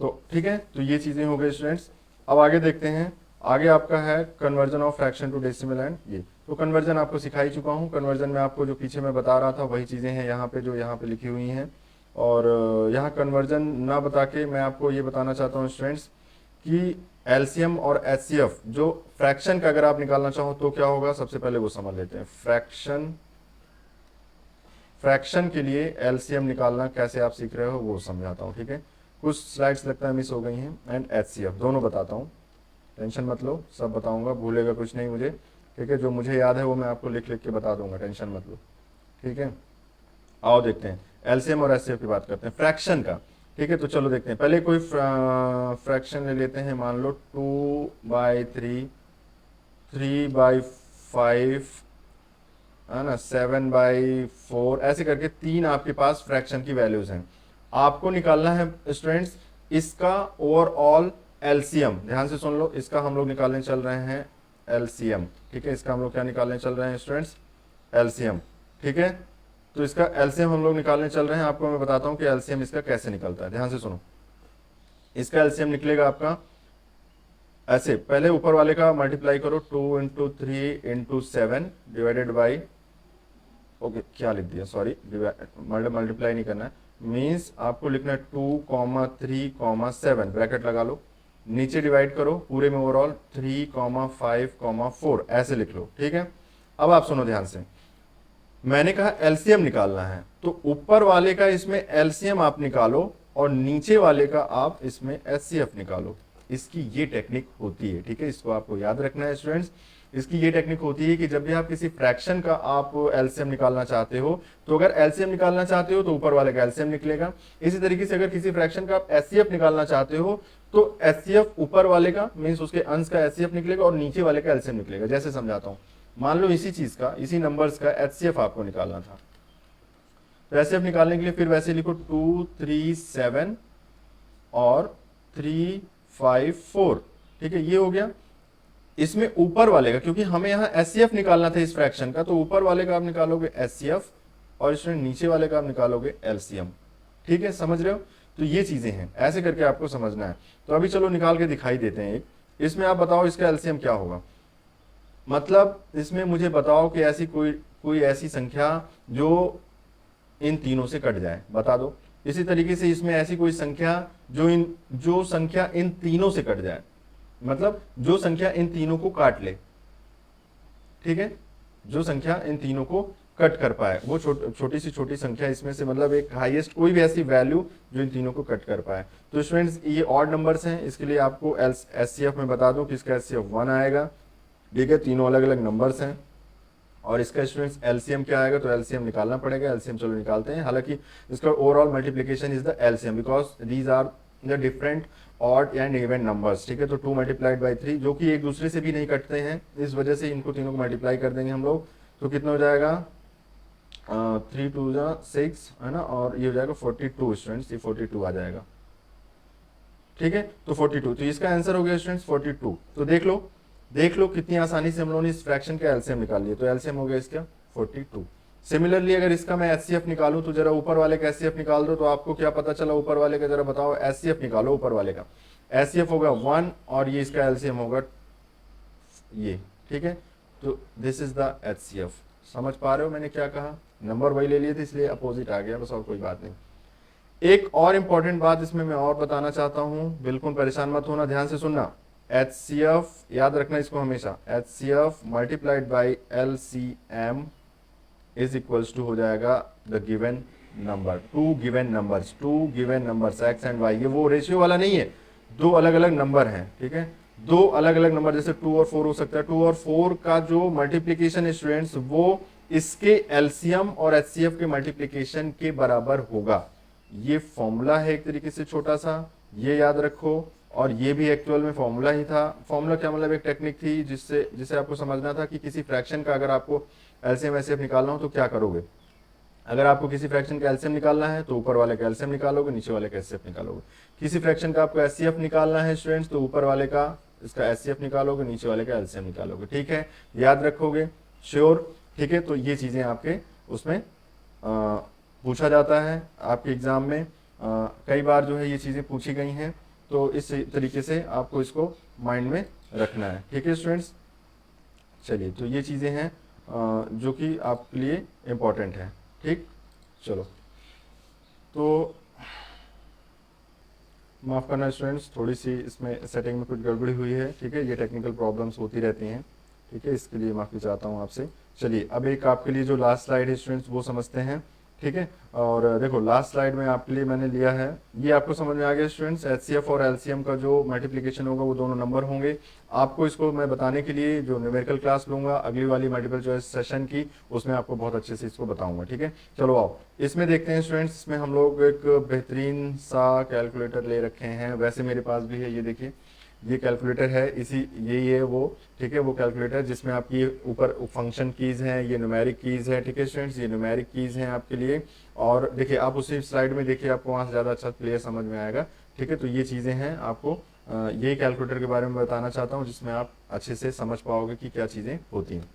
तो ठीक है, तो ये चीज़ें हो गई स्टूडेंट्स। अब आगे देखते हैं, आगे आपका है conversion of fraction to decimal and ये तो कन्वर्जन आपको सिखा ही चुका हूँ। कन्वर्जन में आपको जो पीछे मैं बता रहा था वही चीज़ें हैं यहाँ पे जो यहाँ पे लिखी हुई हैं। और यहाँ कन्वर्जन ना बता के मैं आपको ये बताना चाहता हूँ स्टूडेंट्स कि एलसीएम और एचसीएफ जो फ्रैक्शन का अगर आप निकालना चाहो तो क्या होगा, सबसे पहले वो समझ लेते हैं। फ्रैक्शन के लिए एलसीएम निकालना कैसे आप सीख रहे हो वो समझाता हूँ, ठीक है। कुछ स्लाइड्स लगता है मिस हो गई हैं। एंड एचसीएफ दोनों बताता हूँ, टेंशन मत लो, सब बताऊंगा, भूलेगा कुछ नहीं मुझे, ठीक है। जो मुझे याद है वो मैं आपको लिख लिख के बता दूंगा, टेंशन मत लो, ठीक है। आओ देखते हैं एलसीएम और एचसीएफ की बात करते हैं फ्रैक्शन का, ठीक है। तो चलो देखते हैं, पहले कोई फ्रैक्शन ले लेते हैं, मान लो 2/3, 3/5 है ना, 7/4, ऐसे करके तीन आपके पास फ्रैक्शन की वैल्यूज हैं। आपको निकालना है स्टूडेंट्स इसका ओवरऑल एलसीएम, ध्यान से सुन लो, इसका हम लोग निकालने चल रहे हैं एलसीएम, ठीक है। इसका हम लोग क्या निकालने चल रहे हैं स्टूडेंट्स, एलसीएम, ठीक है। तो इसका एलसीएम हम लोग निकालने चल रहे हैं, आपको मैं बताता हूं कि एलसीएम इसका कैसे निकलता है, ध्यान से सुनो। इसका एलसीएम निकलेगा आपका ऐसे, पहले ऊपर वाले का मल्टीप्लाई करो, 2 × 3 × 7 डिवाइडेड बाई, ओके क्या लिख दिया, सॉरी, मल्टीप्लाई नहीं करना है, मीन्स आपको लिखना है 2, 3, 7, ब्रैकेट लगा लो, नीचे डिवाइड करो पूरे में ओवरऑल 3, 5, 4, ऐसे लिख लो, ठीक है। अब आप सुनो ध्यान से, मैंने कहा एलसीएम निकालना है, तो ऊपर वाले का इसमें एलसीएम आप निकालो और नीचे वाले का आप इसमें एचसीएफ निकालो। इसकी ये टेक्निक होती है, ठीक है, इसको आपको याद रखना है स्टूडेंट्स। इसकी ये टेक्निक होती है कि जब भी आप किसी फ्रैक्शन का आप एलसीएम निकालना चाहते हो, तो अगर एलसीएम निकालना चाहते हो तो ऊपर वाले का एलसीएम निकलेगा। इसी तरीके से अगर किसी फ्रैक्शन का आप एचसीएफ निकालना चाहते हो तो एचसीएफ ऊपर वाले का मीन्स उसके अंश का एचसीएफ निकलेगा और नीचे वाले का एलसीएम निकलेगा। जैसे समझाता हूं, मान लो इसी चीज का, इसी नंबर्स का एचसीएफ आपको निकालना था, तो एचसीएफ निकालने के लिए फिर वैसे लिखो 2, 3, 7 और 3, 5, 4, ठीक है, ये हो गया। इसमें ऊपर वाले का, क्योंकि हमें यहाँ एचसीएफ निकालना था इस फ्रैक्शन का, तो ऊपर वाले का आप निकालोगे एचसीएफ और इसमें नीचे वाले का आप निकालोगे एलसीएम, ठीक है, समझ रहे हो। तो ये चीजें हैं, ऐसे करके आपको समझना है। तो अभी चलो निकाल के दिखाई देते हैं एक, इसमें आप बताओ इसका एलसीएम क्या होगा, मतलब इसमें मुझे बताओ कि ऐसी कोई ऐसी संख्या जो इन तीनों से कट जाए, बता दो। इसी तरीके से इसमें ऐसी कोई संख्या जो संख्या इन तीनों से कट जाए, मतलब जो संख्या इन तीनों को काट ले, ठीक है, जो संख्या इन तीनों को कट कर पाए, वो छोटी सी छोटी संख्या इसमें से, मतलब एक हाईएस्ट कोई भी ऐसी वैल्यू जो इन तीनों को कट कर पाए। तो स्टूडेंट्स ये ऑड नंबर्स हैं, इसके लिए आपको एचसीएफ में बता दूं कि इसका एचसीएफ 1 आएगा, ठीक है, तीनों अलग अलग नंबर्स हैं। और इसका स्टूडेंट्स एलसीएम क्या आएगा, तो एलसीएम निकालना पड़ेगा। एलसीएम चलो निकालते हैं, हालांकि इसका overall multiplication is the LCM because these are the different odd and even numbers, ठीक है। तो 2 × 3 जो कि एक दूसरे से भी नहीं कटते हैं, इस वजह से इनको तीनों को मल्टीप्लाई कर देंगे हम लोग, तो कितना हो जाएगा 3 2 6 है ना, और ये हो जाएगा 42 स्टूडेंट्स, ये 42 आ जाएगा, ठीक है। तो 42, तो इसका आंसर हो गया स्टूडेंट्स 42। तो देख लो कितनी आसानी से हम लोगों ने इस फ्रैक्शन का एलसीएम निकाल लिया। तो एलसीएम हो गया इसका 42। सिमिलरली अगर इसका मैं एचसीएफ निकालूं, तो जरा ऊपर वाले का एचसीएफ निकाल दो, तो आपको क्या पता चला ऊपर वाले का, जरा बताओ, एचसीएफ निकालो ऊपर वाले का। एचसीएफ होगा 1 और ये इसका एलसीएम होगा ये, ठीक है। तो दिस इज द एचसीएफ, समझ पा रहे हो मैंने क्या कहा, नंबर वही ले लिए थे इसलिए अपोजिट आ गया, बस और कोई बात नहीं। एक और इंपॉर्टेंट बात इसमें मैं और बताना चाहता हूं, बिल्कुल परेशान मत होना, ध्यान से सुनना। एचसीएफ याद रखना इसको हमेशा, HCF multiplied by LCM is equals to हो जाएगा the given number, to given numbers x and y. ये वो रेशियो वाला नहीं है, दो अलग अलग नंबर हैं, ठीक है, दो अलग अलग नंबर, जैसे 2 और 4 हो सकता है। 2 और 4 का जो मल्टीप्लीकेशन स्टूडेंट्स वो इसके एलसीएम और एचसीएफ के मल्टीप्लीकेशन के बराबर होगा। ये फॉर्मूला है एक तरीके से छोटा सा, ये याद रखो। और ये भी एक्चुअल में फॉर्मूला ही था। फॉर्मूला क्या मतलब, एक टेक्निक थी जिसे आपको समझना था कि किसी फ्रैक्शन का अगर आपको एलसीएम एचसीएफ निकालना हो तो क्या करोगे। अगर आपको किसी फ्रैक्शन का एलसीएम निकालना है तो ऊपर वाले का एलसीएम निकालोगे, नीचे वाले का एचसीएफ निकालोगे। किसी फ्रैक्शन का आपको एचसीएफ निकालना है स्टूडेंट्स, तो ऊपर वाले का इसका एचसीएफ निकालोगे, नीचे वाले का एलसीएम निकालोगे, ठीक है, याद रखोगे, श्योर, ठीक है। तो ये चीजें आपके उसमें पूछा जाता है आपके एग्जाम में, कई बार जो है ये चीजें पूछी गई हैं, तो इस तरीके से आपको इसको माइंड में रखना है, ठीक है स्टूडेंट्स। चलिए, तो ये चीजें हैं जो कि आपके लिए इम्पोर्टेंट है, ठीक। चलो, तो माफ़ करना स्टूडेंट्स, थोड़ी सी इसमें सेटिंग में कुछ गड़बड़ी हुई है, ठीक है, ये टेक्निकल प्रॉब्लम्स होती रहती हैं, ठीक है, इसके लिए माफ़ी चाहता हूँ आपसे। चलिए, अब एक आपके लिए जो लास्ट स्लाइड है स्टूडेंट्स वो समझते हैं, ठीक है। और देखो, लास्ट स्लाइड में आपके लिए मैंने लिया है, ये आपको समझ में आ गया स्टूडेंट्स, एचसीएफ और एलसीएम का जो मल्टीप्लिकेशन होगा वो दोनों नंबर होंगे। आपको इसको मैं बताने के लिए जो न्यूमेरिकल क्लास लूंगा अगली वाली मल्टीपल चॉइस सेशन की, उसमें आपको बहुत अच्छे से इसको बताऊंगा, ठीक है। चलो आओ इसमें देखते हैं स्टूडेंट्स, इसमें हम लोग एक बेहतरीन सा कैलकुलेटर ले रखे हैं, वैसे मेरे पास भी है, ये देखिए, ये कैलकुलेटर है, इसी यही है वो, ठीक है, वो कैलकुलेटर जिसमें आपकी ऊपर फंक्शन कीज हैं, ये न्यूमेरिक कीज है, ठीक है स्टूडेंट्स, ये न्यूमेरिक कीज हैं आपके लिए। और देखिए, आप उसी स्लाइड में देखिए, आपको वहाँ से ज़्यादा अच्छा क्लियर समझ में आएगा, ठीक है। तो ये चीज़ें हैं, आपको यही कैलकुलेटर के बारे में बताना चाहता हूँ, जिसमें आप अच्छे से समझ पाओगे कि क्या चीज़ें होती हैं।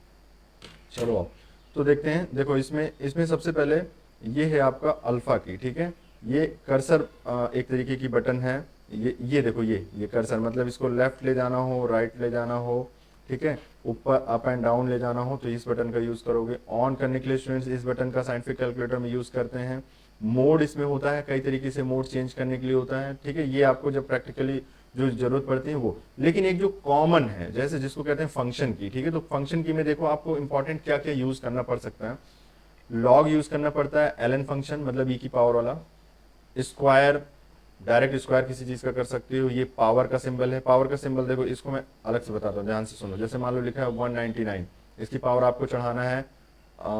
चलो आप तो देखते हैं, देखो इसमें सबसे पहले ये है आपका अल्फा की, ठीक है, ये कर्सर एक तरीके की बटन है, ये देखो, ये कर्सर मतलब इसको लेफ्ट ले जाना हो, राइट ले जाना हो, ठीक है, ऊपर अप एंड डाउन ले जाना हो तो इस बटन का यूज करोगे। ऑन करने के लिए स्टूडेंट्स इस बटन का साइंटिफिक कैलकुलेटर में यूज करते हैं। मोड इसमें होता है, कई तरीके से मोड चेंज करने के लिए होता है, ठीक है, ये आपको जब प्रैक्टिकली जो जरूरत पड़ती है वो। लेकिन एक जो कॉमन है, जैसे जिसको कहते हैं फंक्शन की, ठीक है, तो फंक्शन की में देखो आपको इंपॉर्टेंट क्या क्या यूज करना पड़ सकता है। लॉग यूज करना पड़ता है, एलएन फंक्शन मतलब ई की पावर वाला, स्क्वायर, डायरेक्ट स्क्वायर किसी चीज का कर सकते हो, ये पावर का सिंबल है। पावर का सिंबल देखो, इसको मैं अलग से बताता हूँ, ध्यान से सुनो। जैसे मान लो लिखा है 199, इसकी पावर आपको चढ़ाना है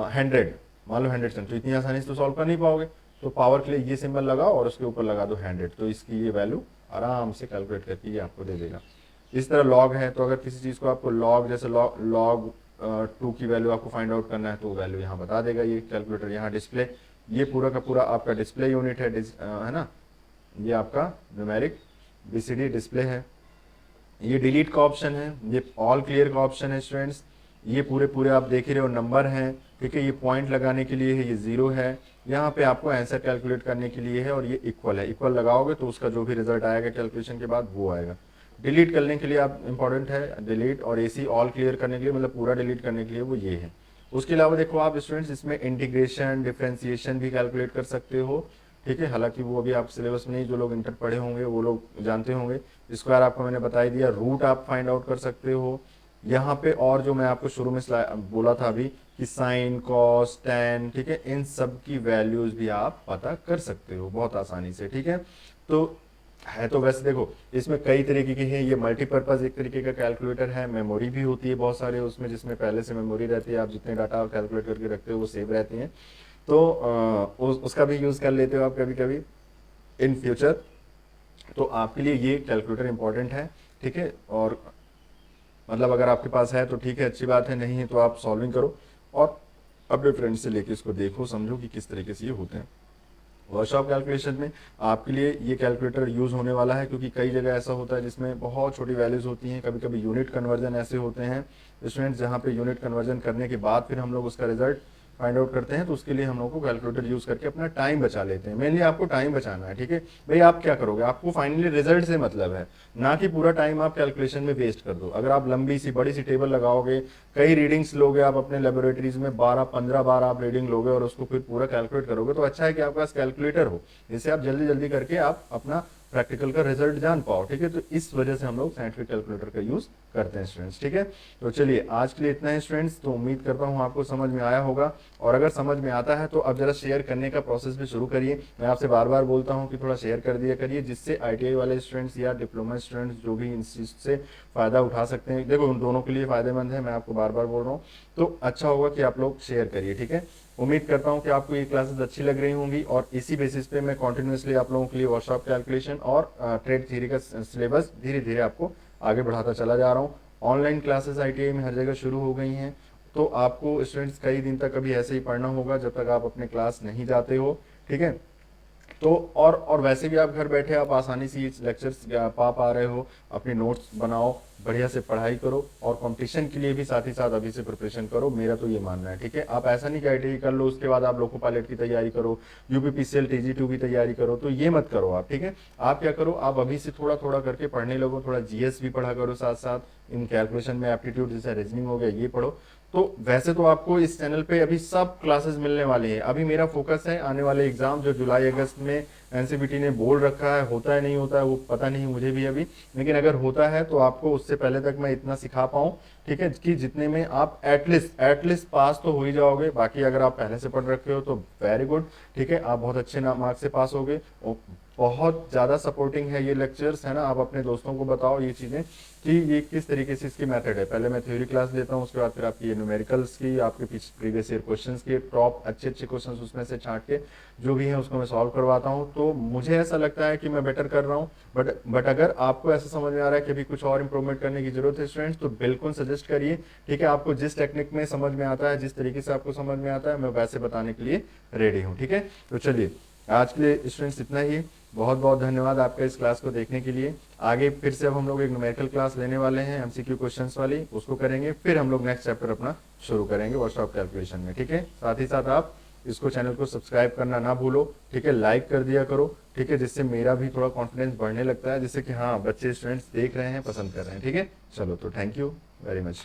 100, मान लो 100, तो इतनी आसानी से तो सॉल्व कर नहीं पाओगे, तो पावर के लिए ये सिंबल लगाओ और उसके ऊपर लगा दो 100, तो इसकी ये वैल्यू आराम से कैलकुलेट करके ये आपको दे देगा। इस तरह लॉग है, तो अगर किसी चीज को आपको लॉग, जैसे लॉग 2 की वैल्यू आपको फाइंड आउट करना है, तो वैल्यू यहाँ बता देगा ये कैलकुलेटर। यहाँ डिस्प्ले, ये पूरा का पूरा आपका डिस्प्ले यूनिट है ना, ये आपका न्यूमेरिक बीसीडी डिस्प्ले है। ये डिलीट का ऑप्शन है, ये ऑल क्लियर का ऑप्शन है स्टूडेंट्स। ये पूरे पूरे आप देख ही रहे हो नंबर हैं, ठीक है, ये पॉइंट लगाने के लिए है, ये 0 है, यहाँ पे आपको आंसर कैलकुलेट करने के लिए है, और ये इक्वल है, इक्वल लगाओगे तो उसका जो भी रिजल्ट आएगा कैलकुलेशन के बाद वो आएगा। डिलीट करने के लिए आप इंपॉर्टेंट है डिलीट, और एसी ऑल क्लियर करने के लिए मतलब पूरा डिलीट करने के लिए वो ये है। उसके अलावा देखो आप स्टूडेंट्स, इसमें इंटीग्रेशन, डिफ्रेंसिएशन भी कैलकुलेट कर सकते हो, ठीक है, हालांकि वो अभी आप सिलेबस में नहीं, जो लोग इंटर पढ़े होंगे वो लोग जानते होंगे। स्क्वायर आपको मैंने बता ही दिया, रूट आप फाइंड आउट कर सकते हो यहाँ पे, और जो मैं आपको शुरू में बोला था अभी कि साइन, कॉस, टैन, ठीक है, इन सब की वैल्यूज भी आप पता कर सकते हो बहुत आसानी से, ठीक है। तो है तो वैसे देखो, इसमें कई तरीके के हैं, ये मल्टीपर्पज एक तरीके का कैलकुलेटर है, मेमोरी भी होती है बहुत सारे उसमें, जिसमें पहले से मेमोरी रहती है, आप जितने डाटा कैलकुलेट करके रखते हो वो सेव रहती हैं, तो उसका भी यूज कर लेते हो आप कभी कभी इन फ्यूचर। तो आपके लिए ये कैलकुलेटर इंपॉर्टेंट है, ठीक है, और मतलब अगर आपके पास है तो ठीक है, अच्छी बात है, नहीं है तो आप सॉल्विंग करो और अपने फ्रेंड्स से लेके इसको देखो, समझो कि किस तरीके से ये होते हैं। वर्कशॉप कैलकुलेशन में आपके लिए ये कैलकुलेटर यूज होने वाला है, क्योंकि कई जगह ऐसा होता है जिसमें बहुत छोटी वैल्यूज होती हैं, कभी कभी यूनिट कन्वर्जन ऐसे होते हैं स्टूडेंट्स, जहाँ पे यूनिट कन्वर्जन करने के बाद फिर हम लोग उसका रिजल्ट फाइंड आउट करते हैं, तो उसके लिए हम लोग को कैलकुलेटर यूज करके अपना टाइम बचा लेते हैं। मेनली आपको टाइम बचाना है, ठीक है भाई, आप क्या करोगे, आपको फाइनली रिजल्ट से मतलब है, ना कि पूरा टाइम आप कैलकुलेशन में वेस्ट कर दो। अगर आप लंबी सी बड़ी सी टेबल लगाओगे, कई रीडिंग्स लोगे आप अपने लेबोरेटरीज में, 12-15 बार आप रीडिंग लोगे और उसको फिर पूरा कैलकुलेट करोगे, तो अच्छा है कि आपके पास कैलकुलेटर हो, जिससे आप जल्दी जल्दी करके आप अपना प्रैक्टिकल का रिजल्ट जान पाओ, ठीक है। तो इस वजह से हम लोग साइंटिफिक कैलकुलेटर का यूज करते हैं स्टूडेंट्स, ठीक है। तो चलिए, आज के लिए इतना है स्टूडेंट्स, तो उम्मीद करता हूँ आपको समझ में आया होगा, और अगर समझ में आता है तो अब जरा शेयर करने का प्रोसेस भी शुरू करिए। मैं आपसे बार बार बोलता हूँ कि थोड़ा शेयर कर दिया करिए, जिससे आईटीआई वाले स्टूडेंट्स या डिप्लोमा स्टूडेंट्स जो भी इस चीज से फायदा उठा सकते हैं, देखो उन दोनों के लिए फायदेमंद है, मैं आपको बार बार बोल रहा हूँ, तो अच्छा होगा कि आप लोग शेयर करिए, ठीक है। उम्मीद करता हूं कि आपको ये क्लासेस अच्छी लग रही होंगी, और इसी बेसिस पे मैं कॉन्टिन्यूसली आप लोगों के लिए वर्कशॉप कैलकुलेशन और ट्रेड थ्योरी का सिलेबस धीरे धीरे आपको आगे बढ़ाता चला जा रहा हूँ। ऑनलाइन क्लासेस आईटीआई में हर जगह शुरू हो गई हैं, तो आपको स्टूडेंट्स कई दिन तक अभी ऐसे ही पढ़ना होगा जब तक आप अपने क्लास नहीं जाते हो, ठीक है। तो और वैसे भी आप घर बैठे आप आसानी से ये लेक्चर्स पा रहे हो, अपनी नोट्स बनाओ, बढ़िया से पढ़ाई करो और कंपटीशन के लिए भी साथ ही साथ अभी से प्रिपरेशन करो, मेरा तो ये मानना है। ठीक है, आप ऐसा नहीं कि IIT कर लो उसके बाद आप लोको पायलट की तैयारी करो, UPPCL TG2 की तैयारी करो, तो ये मत करो आप। ठीक है, आप क्या करो, आप अभी से थोड़ा थोड़ा करके पढ़ने लगो, थोड़ा GS भी पढ़ा करो साथ साथ, इन कैलकुलेशन में एप्टीट्यूड जैसे रीजनिंग हो गया ये पढ़ो। तो वैसे तो आपको इस चैनल पे अभी सब क्लासेस मिलने वाली हैं। अभी मेरा फोकस है आने वाले एग्जाम जो जुलाई अगस्त में NCBT ने बोल रखा है, होता है नहीं होता है वो पता नहीं मुझे भी अभी, लेकिन अगर होता है तो आपको उससे पहले तक मैं इतना सिखा पाऊँ, ठीक है, कि जितने में आप एटलीस्ट पास तो हो ही जाओगे। बाकी अगर आप पहले से पढ़ रखे हो तो वेरी गुड, ठीक है, आप बहुत अच्छे मार्क्स से पास होगे। बहुत ज़्यादा सपोर्टिंग है ये लेक्चर्स, है ना। आप अपने दोस्तों को बताओ ये चीज़ें कि ये किस तरीके से इसकी मेथड है। पहले मैं थ्योरी क्लास लेता हूँ, उसके बाद फिर आपकी ये न्यूमेरिकल्स की, आपके प्रीवियस ईयर क्वेश्चंस के टॉप अच्छे क्वेश्चंस उसमें से छांट के जो भी है उसको मैं सॉल्व करवाता हूँ। तो मुझे ऐसा लगता है कि मैं बेटर कर रहा हूँ। बट अगर आपको ऐसा समझ में आ रहा है कि अभी कुछ और इंप्रूवमेंट करने की जरूरत है स्टूडेंट्स, तो बिल्कुल सजेस्ट करिए। ठीक है, आपको जिस टेक्निक में समझ में आता है, जिस तरीके से आपको समझ में आता है, मैं वैसे बताने के लिए रेडी हूँ। ठीक है, तो चलिए आज के लिए स्टूडेंट्स इतना ही। बहुत बहुत धन्यवाद आपका इस क्लास को देखने के लिए। आगे फिर से अब हम लोग एक न्यूमेरिकल क्लास लेने वाले हैं, MCQ क्वेश्चंस वाली, उसको करेंगे। फिर हम लोग नेक्स्ट चैप्टर अपना शुरू करेंगे वर्कशॉप कैलकुलेशन में। ठीक है, साथ ही साथ आप इसको चैनल को सब्सक्राइब करना ना भूलो। ठीक है, लाइक कर दिया करो। ठीक है, जिससे मेरा भी थोड़ा कॉन्फिडेंस बढ़ने लगता है, जिससे कि हाँ बच्चे स्टूडेंट्स देख रहे हैं, पसंद कर रहे हैं। ठीक है, चलो तो थैंक यू वेरी मच।